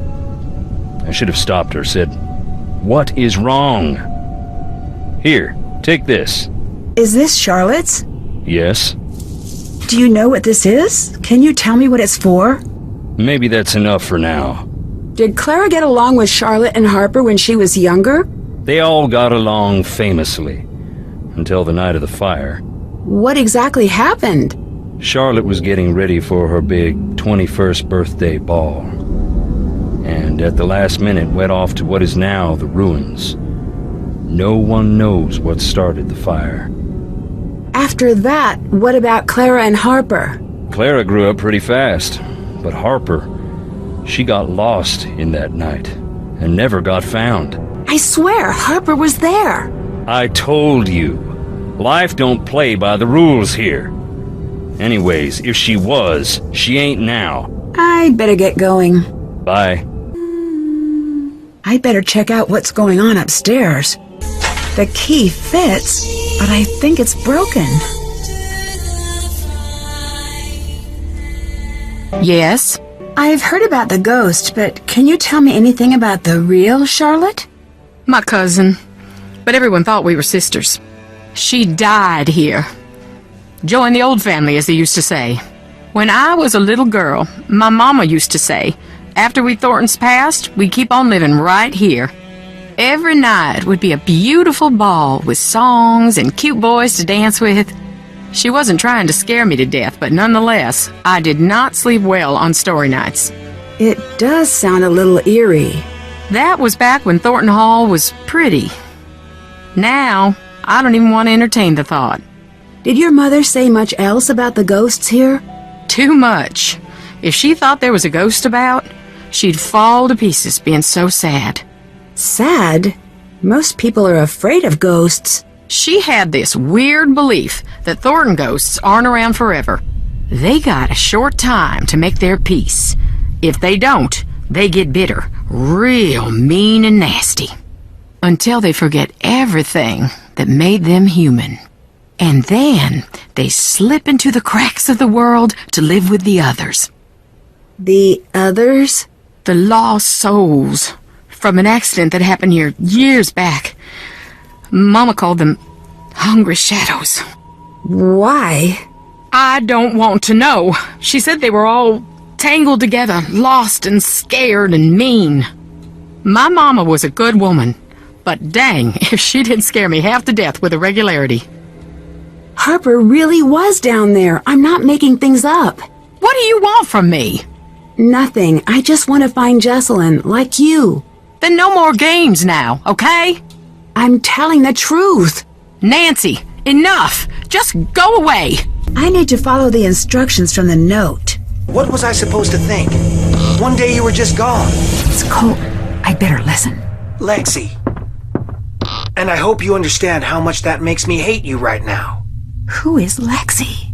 I should have stopped her, said, "What is wrong?" "Here, take this." Is this Charlotte's? "Yes." Do you know what this is? Can you tell me what it's for? "Maybe that's enough for now." Did Clara get along with Charlotte and Harper when she was younger? They all got along famously. Until the night of the fire. What exactly happened? Charlotte was getting ready for her big 21st birthday ball. And at the last minute went off to what is now the ruins. No one knows what started the fire. After that, what about Clara and Harper? Clara grew up pretty fast, but Harper, she got lost in that night and never got found. I swear, Harper was there. I told you, life don't play by the rules here. Anyways, if she was, she ain't now. I'd better get going. Bye. I'd better check out what's going on upstairs. The key fits, but I think it's broken. Yes? I've heard about the ghost, but can you tell me anything about the real Charlotte? My cousin. But everyone thought we were sisters. She died here. Join the old family, as they used to say. When I was a little girl, my mama used to say, after we Thorntons passed, we'd keep on living right here. Every night would be a beautiful ball with songs and cute boys to dance with. She wasn't trying to scare me to death, but nonetheless, I did not sleep well on story nights. It does sound a little eerie. That was back when Thornton Hall was pretty. Now, I don't even want to entertain the thought. Did your mother say much else about the ghosts here? Too much. If she thought there was a ghost about, she'd fall to pieces being so sad. Sad? Most people are afraid of ghosts. She had this weird belief that Thornton ghosts aren't around forever. They got a short time to make their peace. If they don't, they get bitter, real mean and nasty. Until they forget everything that made them human. And then they slip into the cracks of the world to live with the others. The others? The lost souls from an accident that happened here years back. Mama called them hungry shadows. Why? I don't want to know. She said they were all tangled together, lost and scared and mean. My mama was a good woman. But dang, if she didn't scare me half to death with a regularity. Harper really was down there. I'm not making things up. What do you want from me? Nothing. I just want to find Jesselyn, like you. Then no more games now, okay? I'm telling the truth. Nancy, enough. Just go away. I need to follow the instructions from the note. What was I supposed to think? One day you were just gone. It's Colton. I better listen. Lexi. And I hope you understand how much that makes me hate you right now. Who is Lexi?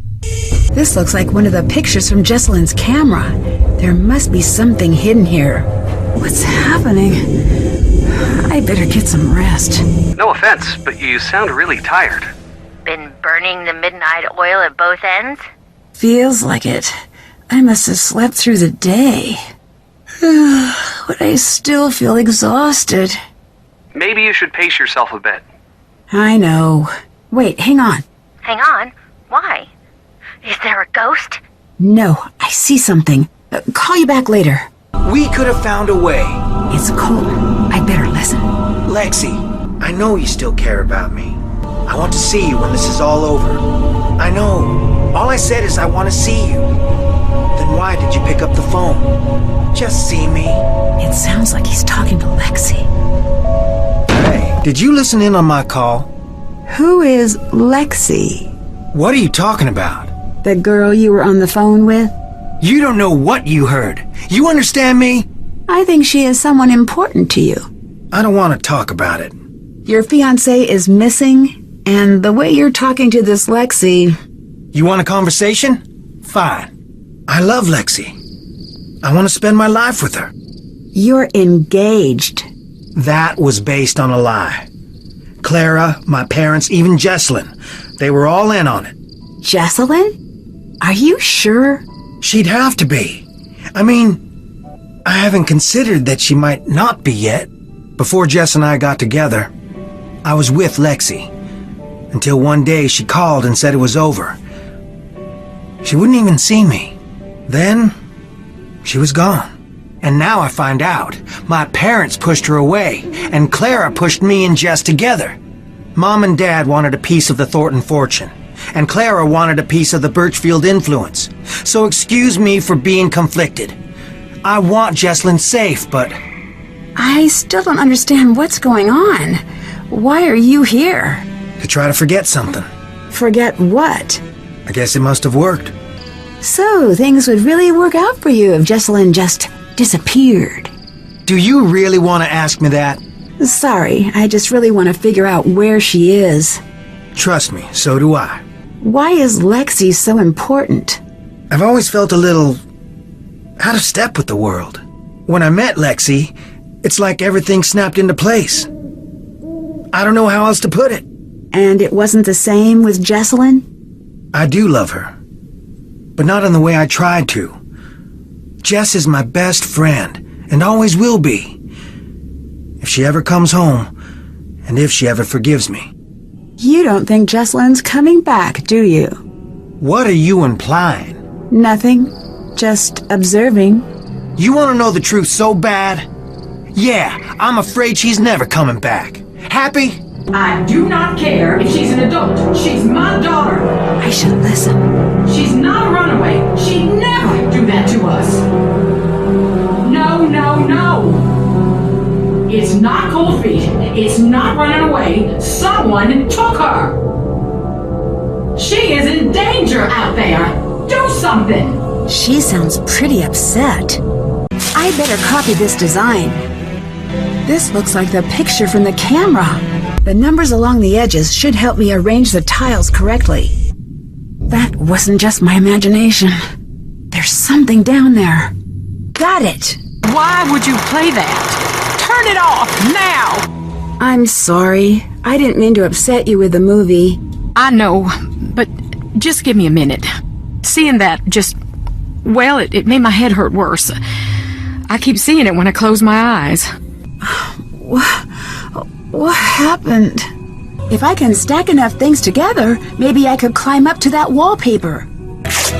This looks like one of the pictures from Jesselyn's camera. There must be something hidden here. What's happening? I better get some rest. No offense, but you sound really tired. Been burning the midnight oil at both ends? Feels like it. I must have slept through the day. But I still feel exhausted. Maybe you should pace yourself a bit. I know. Wait, hang on. Hang on. Why? Is there a ghost? No, I see something. Call you back later. We could have found a way. It's Colton. I better listen. Lexi, I know you still care about me. I want to see you when this is all over. I know. All I said is I want to see you. Then why did you pick up the phone? Just see me. It sounds like he's talking to Lexi. Hey, did you listen in on my call? Who is Lexi? What are you talking about? The girl you were on the phone with? You don't know what you heard. You understand me? I think she is someone important to you. I don't want to talk about it. Your fiancé is missing, and the way you're talking to this Lexi... You want a conversation? Fine. I love Lexi. I want to spend my life with her. You're engaged. That was based on a lie. Clara, my parents, even Jesselyn, they were all in on it. Jesselyn? Are you sure? She'd have to be. I mean, I haven't considered that she might not be yet. Before Jess and I got together, I was with Lexi. Until one day she called and said it was over. She wouldn't even see me. Then, she was gone. And now I find out. My parents pushed her away, and Clara pushed me and Jess together. Mom and Dad wanted a piece of the Thornton fortune, and Clara wanted a piece of the Birchfield influence. So excuse me for being conflicted. I want Jesselyn safe, but... I still don't understand what's going on. Why are you here? To try to forget something. Forget what? I guess it must have worked. So, things would really work out for you if Jesselyn just disappeared. Do you really want to ask me that? Sorry, I just really want to figure out where she is. Trust me, so do I. Why is Lexi so important? I've always felt a little out of step with the world. When I met Lexi, it's like everything snapped into place. I don't know how else to put it. And it wasn't the same with Jesselyn? I do love her, but not in the way I tried to. Jess is my best friend, and always will be. If she ever comes home, and if she ever forgives me. You don't think Jesselyn's coming back, do you? What are you implying? Nothing. Just observing. You want to know the truth so bad? Yeah, I'm afraid she's never coming back. Happy? I do not care if she's an adult. She's my daughter. I should listen. She's not a runaway. She'd never do that to us. No, no, no. It's not cold feet. It's not running away. Someone took her. She is in danger out there. Do something. She sounds pretty upset. I better copy this design. This looks like the picture from the camera. The numbers along the edges should help me arrange the tiles correctly. That wasn't just my imagination. There's something down there. Got it! Why would you play that? Turn it off now! I'm sorry. I didn't mean to upset you with the movie. I know, but just give me a minute. Seeing that just... well, it made my head hurt worse. I keep seeing it when I close my eyes. What happened? If I can stack enough things together, maybe I could climb up to that wallpaper.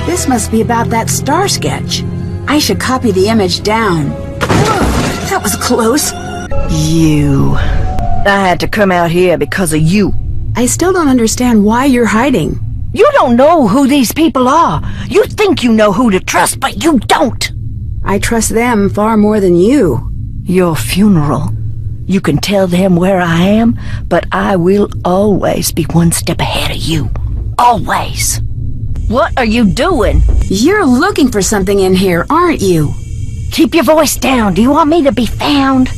This must be about that star sketch. I should copy the image down. Ugh, that was close. You. I had to come out here because of you. I still don't understand why you're hiding. You don't know who these people are. You think you know who to trust, but you don't. I trust them far more than you. Your funeral. You can tell them where I am, but I will always be one step ahead of you. Always. What are you doing? You're looking for something in here, aren't you? Keep your voice down. Do you want me to be found?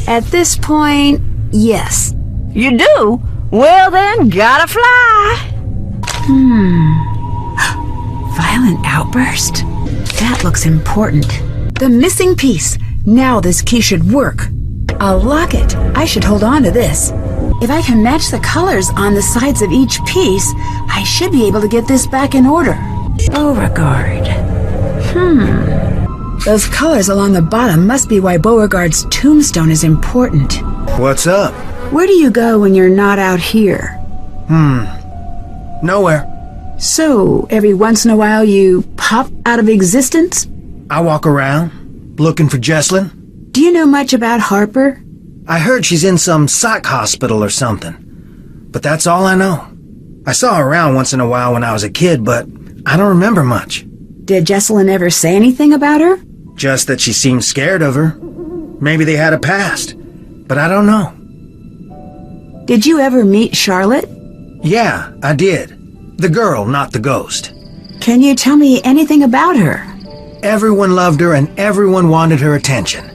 At this point, yes. You do? Well then, gotta fly. Violent outburst? That looks important. The missing piece. Now this key should work. I'll lock it. I should hold on to this. If I can match the colors on the sides of each piece, I should be able to get this back in order. Beauregard. Those colors along the bottom must be why Beauregard's tombstone is important. What's up? Where do you go when you're not out here? Nowhere. So, every once in a while you pop out of existence? I walk around, looking for Jesslyn. Do you know much about Harper? I heard she's in some psych hospital or something. But that's all I know. I saw her around once in a while when I was a kid, but I don't remember much. Did Jesselyn ever say anything about her? Just that she seemed scared of her. Maybe they had a past, but I don't know. Did you ever meet Charlotte? Yeah, I did. The girl, not the ghost. Can you tell me anything about her? Everyone loved her and everyone wanted her attention.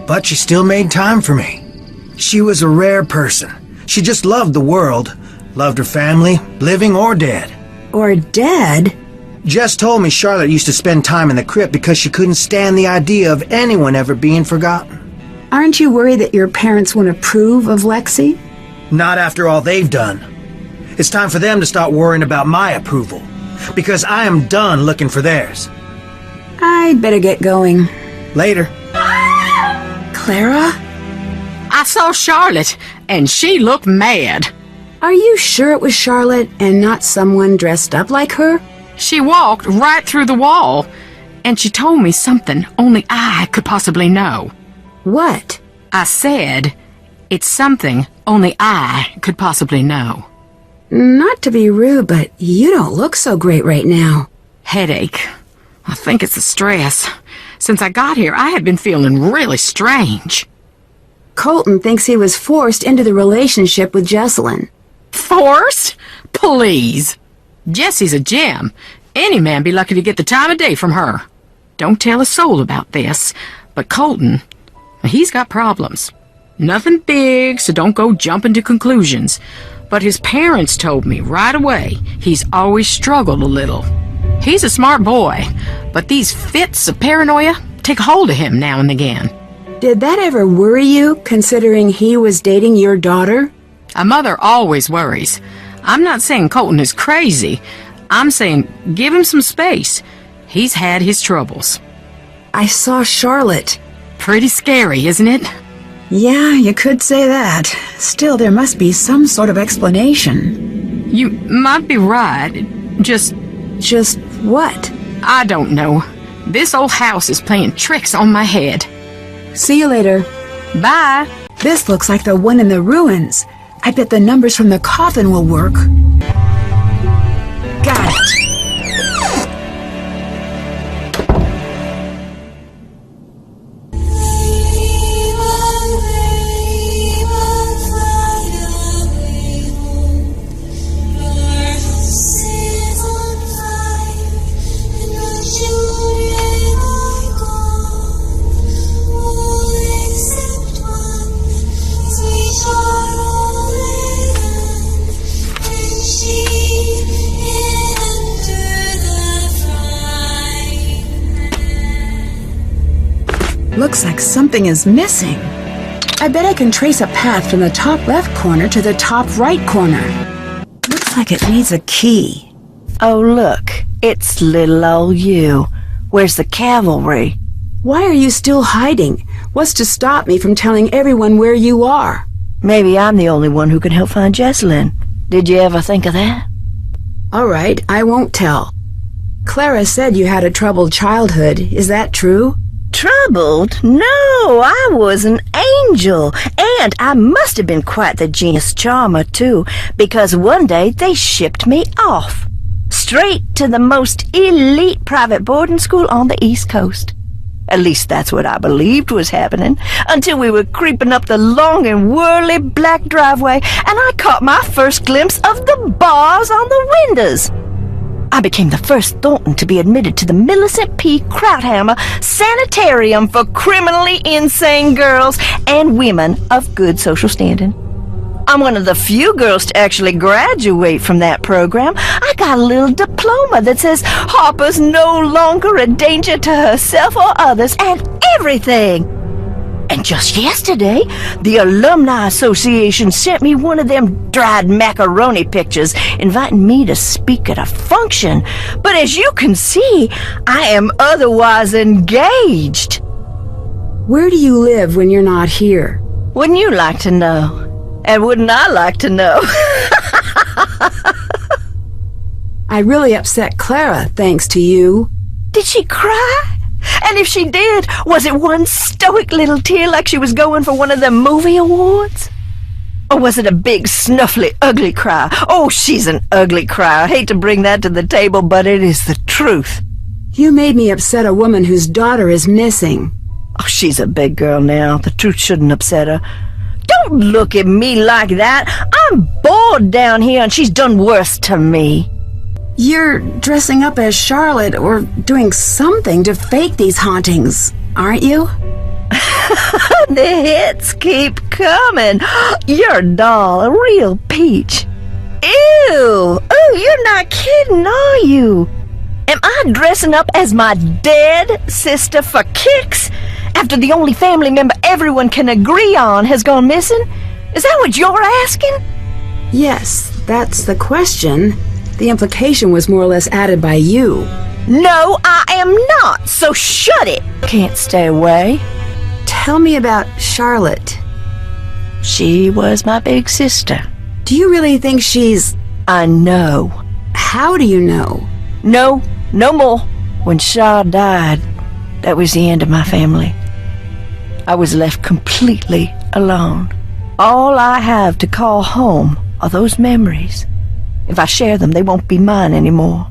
But she still made time for me. She was a rare person. She just loved the world, loved her family, living or dead. Or dead? Jess told me Charlotte used to spend time in the crypt because she couldn't stand the idea of anyone ever being forgotten. Aren't you worried that your parents won't approve of Lexi? Not after all they've done. It's time for them to start worrying about my approval, because I am done looking for theirs. I'd better get going. Later. Clara? I saw Charlotte, and she looked mad. Are you sure it was Charlotte and not someone dressed up like her? She walked right through the wall, and she told me something only I could possibly know. What? I said, it's something only I could possibly know. Not to be rude, but you don't look so great right now. Headache. I think it's the stress. Since I got here, I have been feeling really strange. Colton thinks he was forced into the relationship with Jesselyn. Forced? Please. Jessie's a gem. Any man be lucky to get the time of day from her. Don't tell a soul about this, but Colton, he's got problems. Nothing big, so don't go jumping to conclusions. But his parents told me right away he's always struggled a little. He's a smart boy, but these fits of paranoia take hold of him now and again. Did that ever worry you, considering he was dating your daughter? A mother always worries. I'm not saying Colton is crazy. I'm saying give him some space. He's had his troubles. I saw Charlotte. Pretty scary, isn't it? Yeah, you could say that. Still, there must be some sort of explanation. You might be right. Just what? I don't know. This old house is playing tricks on my head. See you later. Bye. This looks like the one in the ruins. I bet the numbers from the coffin will work. Got it. Looks like something is missing. I bet I can trace a path from the top left corner to the top right corner. Looks like it needs a key. Oh, look. It's little old you. Where's the cavalry? Why are you still hiding? What's to stop me from telling everyone where you are? Maybe I'm the only one who can help find Jesselyn. Did you ever think of that? All right, I won't tell. Clara said you had a troubled childhood. Is that true? Troubled? No, I was an angel. And I must have been quite the genius charmer, too, because one day they shipped me off. Straight to the most elite private boarding school on the East Coast. At least that's what I believed was happening, until we were creeping up the long and whirly black driveway, and I caught my first glimpse of the bars on the windows. I became the first Thornton to be admitted to the Millicent P. Krauthammer Sanitarium for criminally insane girls and women of good social standing. I'm one of the few girls to actually graduate from that program. I got a little diploma that says Harper's no longer a danger to herself or others and everything. And just yesterday, the Alumni Association sent me one of them dried macaroni pictures inviting me to speak at a function. But as you can see, I am otherwise engaged. Where do you live when you're not here? Wouldn't you like to know? And wouldn't I like to know? I really upset Clara, thanks to you. Did she cry? And if she did, was it one stoic little tear like she was going for one of them movie awards? Or was it a big, snuffly, ugly cry? Oh, she's an ugly cry. I hate to bring that to the table, but it is the truth. You made me upset a woman whose daughter is missing. Oh, she's a big girl now. The truth shouldn't upset her. Don't look at me like that. I'm bored down here, and she's done worse to me. You're dressing up as Charlotte or doing something to fake these hauntings, aren't you? The hits keep coming. Your doll, a real peach. Ew! Oh, you're not kidding, are you? Am I dressing up as my dead sister for kicks after the only family member everyone can agree on has gone missing? Is that what you're asking? Yes, that's the question. The implication was more or less added by you. No, I am not, so shut it. Can't stay away. Tell me about Charlotte. She was my big sister. Do you really think she's... I know. How do you know? No more. When Shaw died, that was the end of my family. I was left completely alone. All I have to call home are those memories. If I share them, they won't be mine anymore.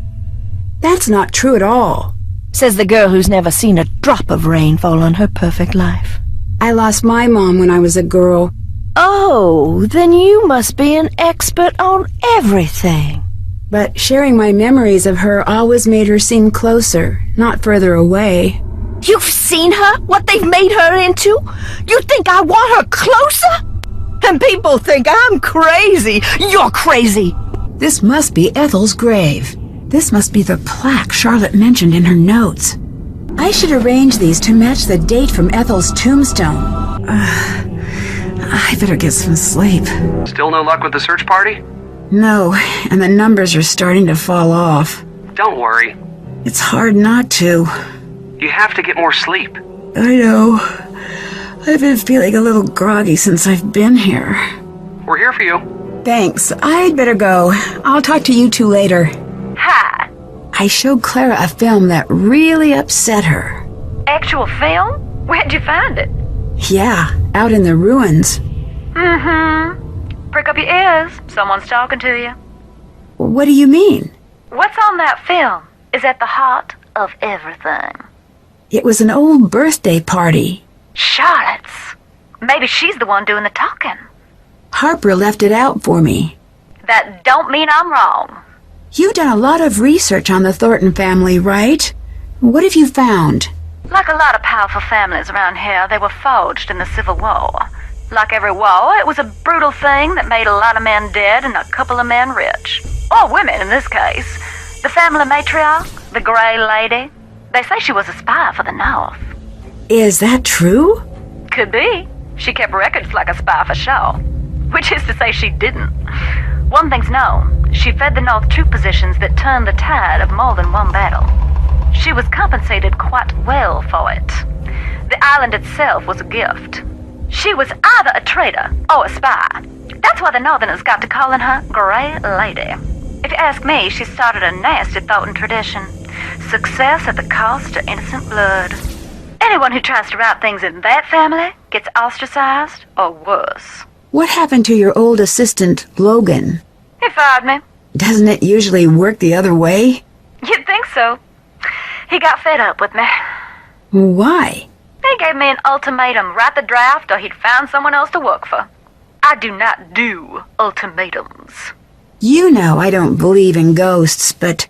That's not true at all. Says the girl who's never seen a drop of rain fall on her perfect life. I lost my mom when I was a girl. Oh, then you must be an expert on everything. But sharing my memories of her always made her seem closer, not further away. You've seen her? What they've made her into? You think I want her closer? And people think I'm crazy. You're crazy. This must be Ethel's grave. This must be the plaque Charlotte mentioned in her notes. I should arrange these to match the date from Ethel's tombstone. I better get some sleep. Still no luck with the search party? No, and the numbers are starting to fall off. Don't worry. It's hard not to. You have to get more sleep. I know. I've been feeling a little groggy since I've been here. We're here for you. Thanks. I'd better go. I'll talk to you two later. Hi. I showed Clara a film that really upset her. Actual film? Where'd you find it? Yeah, out in the ruins. Mm-hmm. Prick up your ears. Someone's talking to you. What do you mean? What's on that film is at the heart of everything. It was an old birthday party. Charlotte's. Maybe she's the one doing the talking. Harper left it out for me. That don't mean I'm wrong. You've done a lot of research on the Thornton family, right? What have you found? Like a lot of powerful families around here, they were forged in the Civil War. Like every war, it was a brutal thing that made a lot of men dead and a couple of men rich. Or women, in this case. The family matriarch, the Grey Lady, they say she was a spy for the North. Is that true? Could be. She kept records like a spy for sure. Which is to say she didn't. One thing's known. She fed the North troop positions that turned the tide of more than one battle. She was compensated quite well for it. The island itself was a gift. She was either a traitor or a spy. That's why the Northerners got to calling her Grey Lady. If you ask me, she started a nasty Thornton tradition. Success at the cost of innocent blood. Anyone who tries to route things in that family gets ostracized or worse. What happened to your old assistant, Logan? He fired me. Doesn't it usually work the other way? You'd think so. He got fed up with me. Why? He gave me an ultimatum: write the draft or he'd find someone else to work for. I do not do ultimatums. You know I don't believe in ghosts, but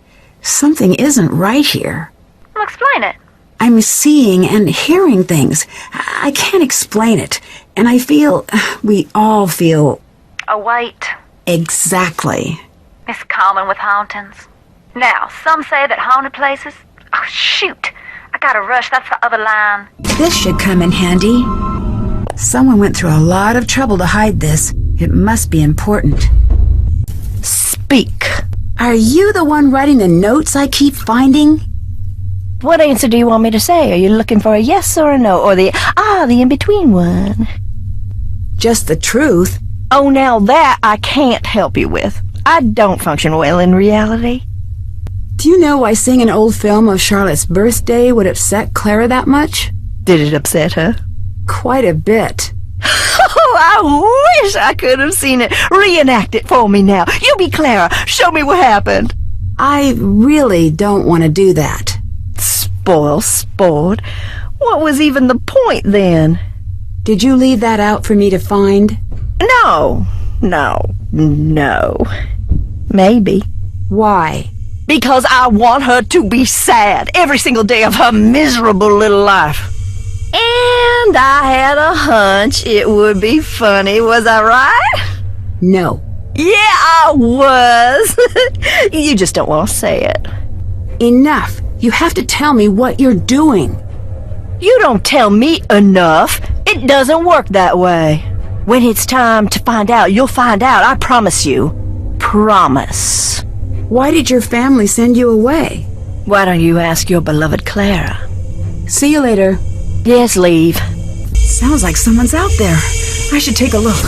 Something isn't right here. Well, explain it. I'm seeing and hearing things. I can't explain it. And I feel, we all feel... A weight. Exactly. It's common with hauntings. Now, some say that haunted places... Oh, shoot! I gotta rush, that's the other line. This should come in handy. Someone went through a lot of trouble to hide this. It must be important. Speak. Are you the one writing the notes I keep finding? What answer do you want me to say? Are you looking for a yes or a no? Or the in-between one? Just the truth. Oh, now that I can't help you with. I don't function well in reality. Do you know why seeing an old film of Charlotte's birthday would upset Clara that much? Did it upset her? Quite a bit. Oh, I wish I could have seen it. Reenact it for me now. You be Clara. Show me what happened. I really don't want to do that. Spoil sport. What was even the point then? Did you leave that out for me to find? No. Maybe. Why? Because I want her to be sad every single day of her miserable little life. And I had a hunch it would be funny, was I right? No. Yeah, I was. You just don't want to say it. Enough. You have to tell me what you're doing. You don't tell me enough. It doesn't work that way. When it's time to find out, you'll find out, I promise you. Promise. Why did your family send you away? Why don't you ask your beloved Clara? See you later. Yes, leave. Sounds like someone's out there. I should take a look.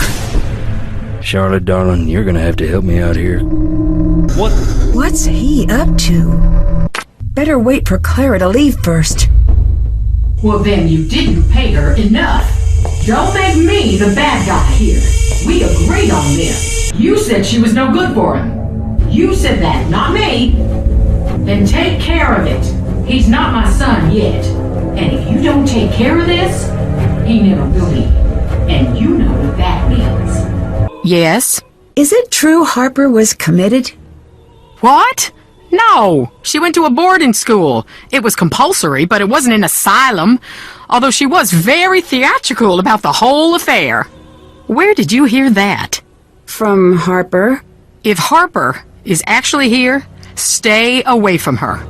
Charlotte, darling, you're gonna have to help me out here. What? What's he up to? Better wait for Clara to leave first. Well, then you didn't pay her enough. Don't make me the bad guy here. We agreed on this. You said she was no good for him. You said that, not me. Then take care of it. He's not my son yet. And if you don't take care of this, he never will be. And you know what that means. Yes? Is it true Harper was committed? What? No. She went to a boarding school. It was compulsory, but it wasn't an asylum. Although she was very theatrical about the whole affair. Where did you hear that? From Harper. If Harper is actually here, stay away from her.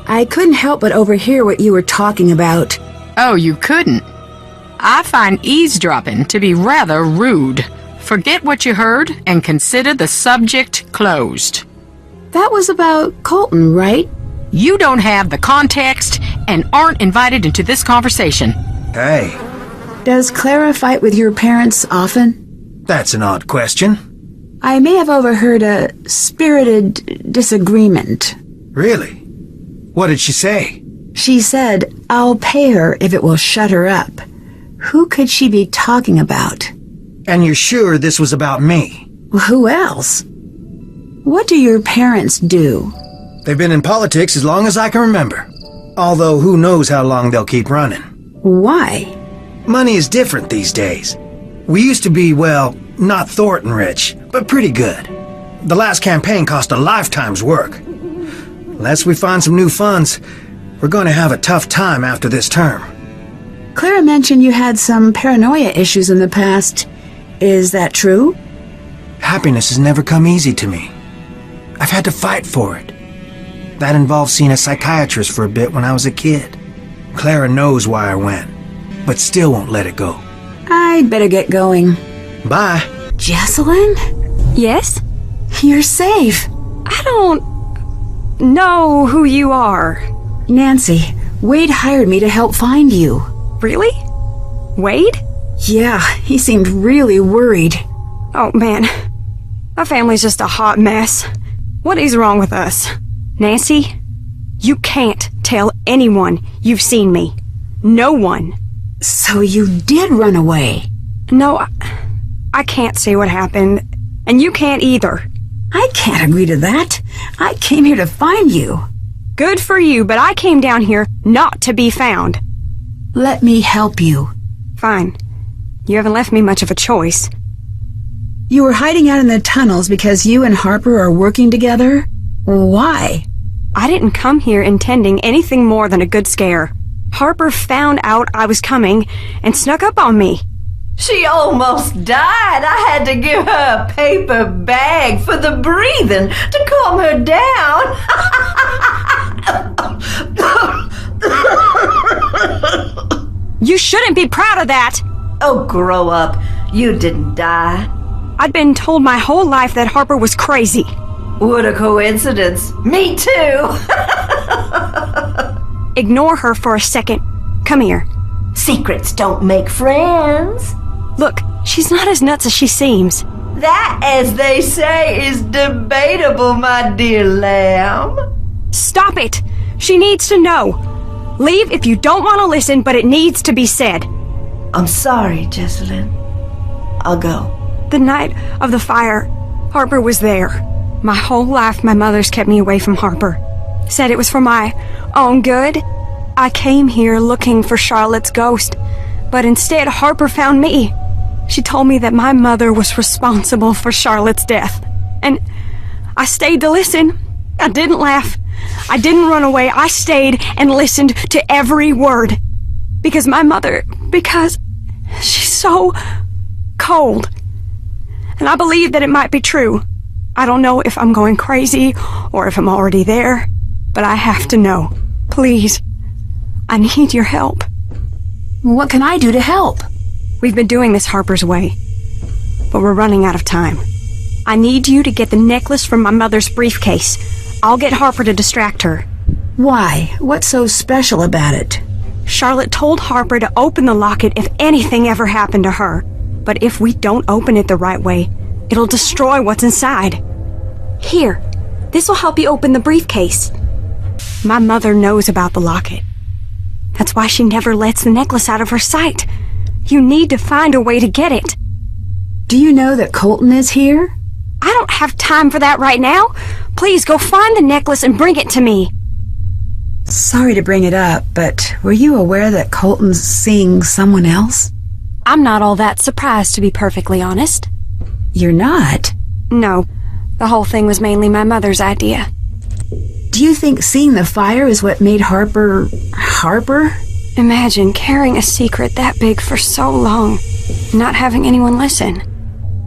I couldn't help but overhear what you were talking about. Oh, you couldn't? I find eavesdropping to be rather rude. Forget what you heard and consider the subject closed. That was about Colton, right? You don't have the context and aren't invited into this conversation. Hey, Does Clara fight with your parents often? that's an odd question. I may have overheard a spirited disagreement. Really? What did she say? She said, I'll pay her if it will shut her up. Who could she be talking about? And you're sure this was about me? Who else? What do your parents do? They've been in politics as long as I can remember. Although who knows how long they'll keep running. Why? Money is different these days. We used to be, well, not Thornton rich, but pretty good. The last campaign cost a lifetime's work. Unless we find some new funds, we're going to have a tough time after this term. Clara mentioned you had some paranoia issues in the past. Is that true? Happiness has never come easy to me. I've had to fight for it. That involved seeing a psychiatrist for a bit when I was a kid. Clara knows why I went, but still won't let it go. I'd better get going. Bye. Jesselyn? Yes? You're safe. I don't know who you are. Nancy, Wade hired me to help find you. Really? Wade? Yeah, he seemed really worried. Oh, man. Our family's just a hot mess. What is wrong with us? Nancy, you can't tell anyone you've seen me. No one. So you did run away? No, I can't say what happened, and you can't either. I can't agree to that. I came here to find you. Good for you, but I came down here not to be found. Let me help you. Fine. You haven't left me much of a choice. You were hiding out in the tunnels because you and Harper are working together? Why? I didn't come here intending anything more than a good scare. Harper found out I was coming and snuck up on me. She almost died. I had to give her a paper bag for the breathing to calm her down. You shouldn't be proud of that. Oh, grow up. You didn't die. I'd been told my whole life that Harper was crazy. What a coincidence. Me too. Ignore her for a second. Come here. Secrets don't make friends. Look, she's not as nuts as she seems. That, as they say, is debatable, my dear lamb. Stop it! She needs to know. Leave if you don't want to listen, but it needs to be said. I'm sorry, Jessalyn. I'll go. The night of the fire, Harper was there. My whole life, my mother's kept me away from Harper. Said it was for my own good. I came here looking for Charlotte's ghost, but instead Harper found me. She told me that my mother was responsible for Charlotte's death. And I stayed to listen. I didn't laugh. I didn't run away. I stayed and listened to every word. Because she's so cold. And I believe that it might be true. I don't know if I'm going crazy or if I'm already there, but I have to know. Please, I need your help. What can I do to help? We've been doing this Harper's way, but we're running out of time. I need you to get the necklace from my mother's briefcase. I'll get Harper to distract her. Why? What's so special about it? Charlotte told Harper to open the locket if anything ever happened to her. But if we don't open it the right way, it'll destroy what's inside. Here, this will help you open the briefcase. My mother knows about the locket. That's why she never lets the necklace out of her sight. You need to find a way to get it. Do you know that Colton is here? I don't have time for that right now. Please go find the necklace and bring it to me. Sorry to bring it up, but were you aware that Colton's seeing someone else? I'm not all that surprised, to be perfectly honest. You're not? No. The whole thing was mainly my mother's idea. Do you think seeing the fire is what made Harper... Imagine carrying a secret that big for so long, not having anyone listen.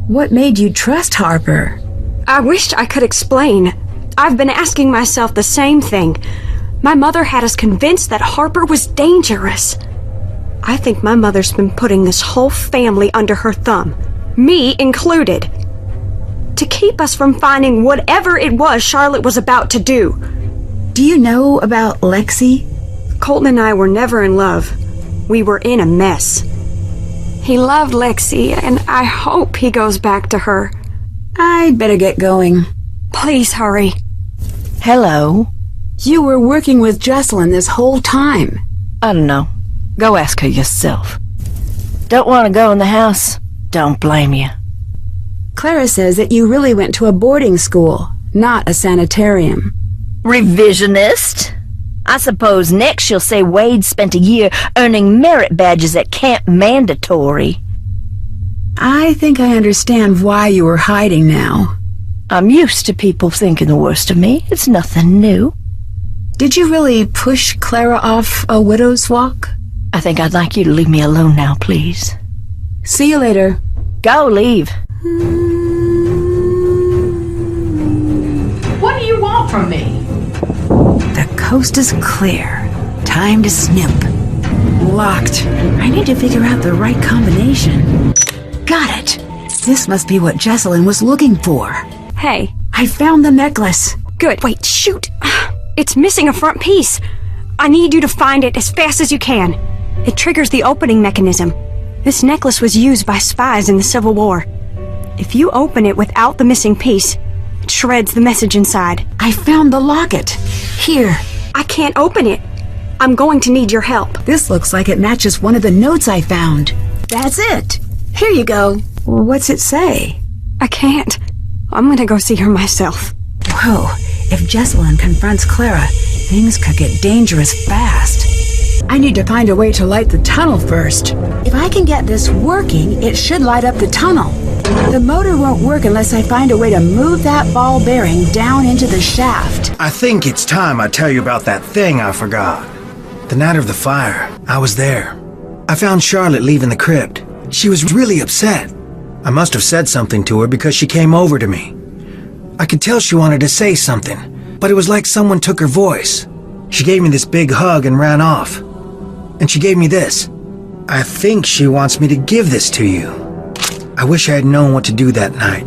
What made you trust Harper? I wished I could explain. I've been asking myself the same thing. My mother had us convinced that Harper was dangerous. I think my mother's been putting this whole family under her thumb, me included, to keep us from finding whatever it was Charlotte was about to do. Do you know about Lexi? Colton and I were never in love. We were in a mess. He loved Lexi, and I hope he goes back to her. I'd better get going. Please hurry. Hello. You were working with Jessalyn this whole time. I don't know. Go ask her yourself. Don't want to go in the house? Don't blame you. Clara says that you really went to a boarding school, not a sanitarium. Revisionist? I suppose next she'll say Wade spent a year earning merit badges at Camp Mandatory. I think I understand why you were hiding now. I'm used to people thinking the worst of me. It's nothing new. Did you really push Clara off a widow's walk? I think I'd like you to leave me alone now, please. See you later. Go, leave. What do you want from me? The coast is clear. Time to snoop. Locked. I need to figure out the right combination. Got it. This must be what Jessalyn was looking for. Hey. I found the necklace. Good. Wait, shoot. It's missing a front piece. I need you to find it as fast as you can. It triggers the opening mechanism. This necklace was used by spies in the Civil War. If you open it without the missing piece, it shreds the message inside. I found the locket. Here. I can't open it. I'm going to need your help. This looks like it matches one of the notes I found. That's it. Here you go. What's it say? I can't. I'm gonna go see her myself. Whoa. If Jessalyn confronts Clara, things could get dangerous fast. I need to find a way to light the tunnel first. If I can get this working, it should light up the tunnel. The motor won't work unless I find a way to move that ball bearing down into the shaft. I think it's time I tell you about that thing I forgot. The night of the fire, I was there. I found Charlotte leaving the crypt. She was really upset. I must have said something to her because she came over to me. I could tell she wanted to say something, but it was like someone took her voice. She gave me this big hug and ran off. And she gave me this. I think she wants me to give this to you. I wish I had known what to do that night.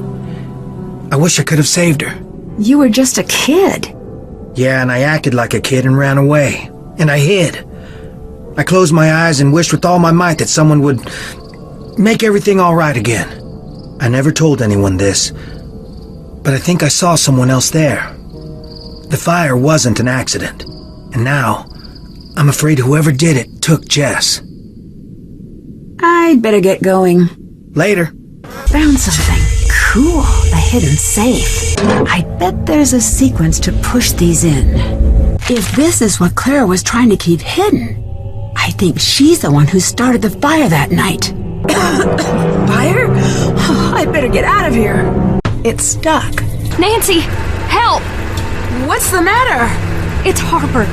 I wish I could have saved her. You were just a kid. Yeah, and I acted like a kid and ran away. And I hid. I closed my eyes and wished with all my might that someone would make everything all right again. I never told anyone this, but I think I saw someone else there. The fire wasn't an accident, and now I'm afraid whoever did it took Jess. I'd better get going. Later. Found something. Cool, a hidden safe. I bet there's a sequence to push these in. If this is what Clara was trying to keep hidden, I think she's the one who started the fire that night. Fire? I better get out of here. It's stuck. Nancy, help! What's the matter? It's Harper.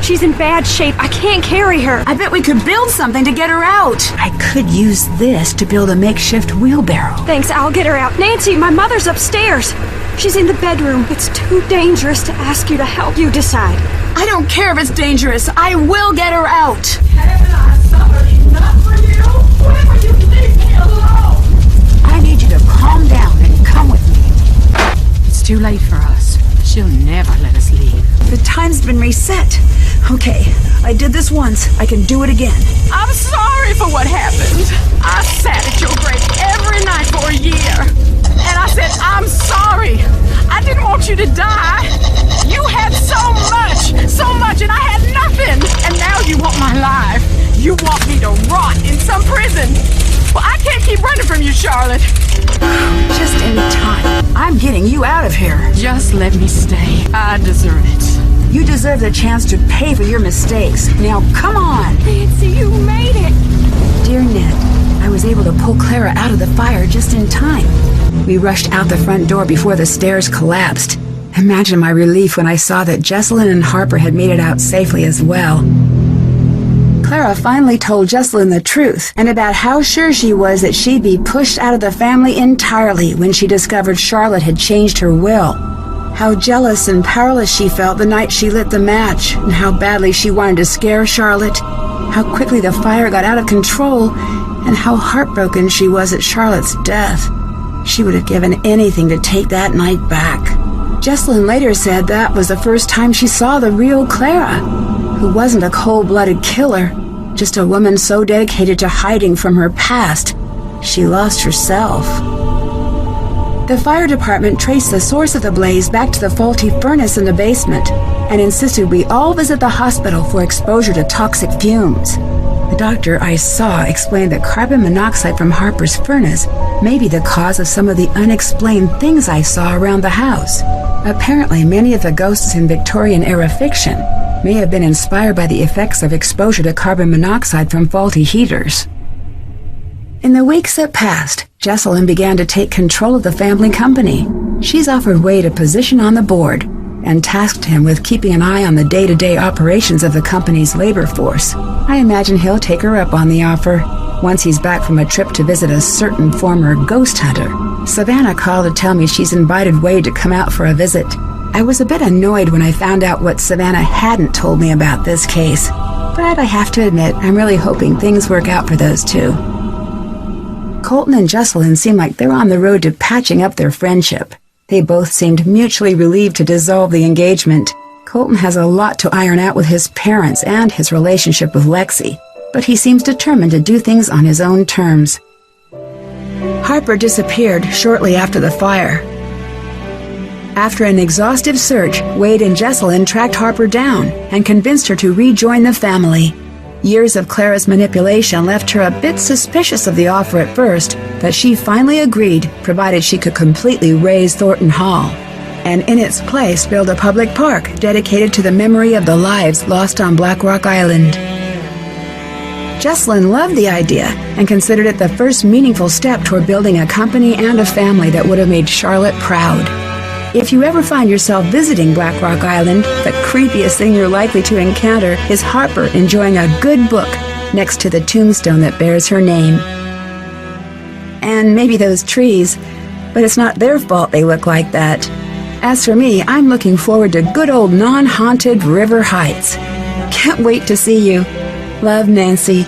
She's in bad shape. I can't carry her. I bet we could build something to get her out. I could use this to build a makeshift wheelbarrow. Thanks, I'll get her out. Nancy, my mother's upstairs. She's in the bedroom. It's too dangerous to ask you to help. You decide. I don't care if it's dangerous. I will get her out. Haven't I suffered enough for you? When will you leave me alone? I need you to calm down and come with me. It's too late for us. She'll never let us leave. The time's been reset. Okay, I did this once. I can do it again. I'm sorry for what happened. I sat at your grave every night for a year. And I said, I'm sorry. I didn't want you to die. You had so much, and I had nothing. And now you want my life. You want me to rot in some prison. Well, I can't keep running from you, Charlotte. Just in time. I'm getting you out of here. Just let me stay. I deserve it. You deserve the chance to pay for your mistakes. Now, come on. Nancy, you made it. Dear Ned, I was able to pull Clara out of the fire just in time. We rushed out the front door before the stairs collapsed. Imagine my relief when I saw that Jessalyn and Harper had made it out safely as well. Clara finally told Jessalyn the truth, and about how sure she was that she'd be pushed out of the family entirely when she discovered Charlotte had changed her will. How jealous and powerless she felt the night she lit the match, and how badly she wanted to scare Charlotte, how quickly the fire got out of control, and how heartbroken she was at Charlotte's death. She would have given anything to take that night back. Jessalyn later said that was the first time she saw the real Clara, who wasn't a cold-blooded killer, just a woman so dedicated to hiding from her past, she lost herself. The fire department traced the source of the blaze back to the faulty furnace in the basement and insisted we all visit the hospital for exposure to toxic fumes. The doctor I saw explained that carbon monoxide from Harper's furnace may be the cause of some of the unexplained things I saw around the house. Apparently, many of the ghosts in Victorian-era fiction may have been inspired by the effects of exposure to carbon monoxide from faulty heaters. In the weeks that passed, Jessalyn began to take control of the family company. She's offered Wade a position on the board and tasked him with keeping an eye on the day-to-day operations of the company's labor force. I imagine he'll take her up on the offer once he's back from a trip to visit a certain former ghost hunter. Savannah called to tell me she's invited Wade to come out for a visit. I was a bit annoyed when I found out what Savannah hadn't told me about this case, but I have to admit I'm really hoping things work out for those two. Colton and Jessalyn seem like they're on the road to patching up their friendship. They both seemed mutually relieved to dissolve the engagement. Colton has a lot to iron out with his parents and his relationship with Lexi, but he seems determined to do things on his own terms. Harper disappeared shortly after the fire. After an exhaustive search, Wade and Jessalyn tracked Harper down and convinced her to rejoin the family. Years of Clara's manipulation left her a bit suspicious of the offer at first, but she finally agreed, provided she could completely raze Thornton Hall, and in its place build a public park dedicated to the memory of the lives lost on Black Rock Island. Jessalyn loved the idea and considered it the first meaningful step toward building a company and a family that would have made Charlotte proud. If you ever find yourself visiting Black Rock Island, the creepiest thing you're likely to encounter is Harper enjoying a good book next to the tombstone that bears her name. And maybe those trees, but it's not their fault they look like that. As for me, I'm looking forward to good old non-haunted River Heights. Can't wait to see you. Love, Nancy.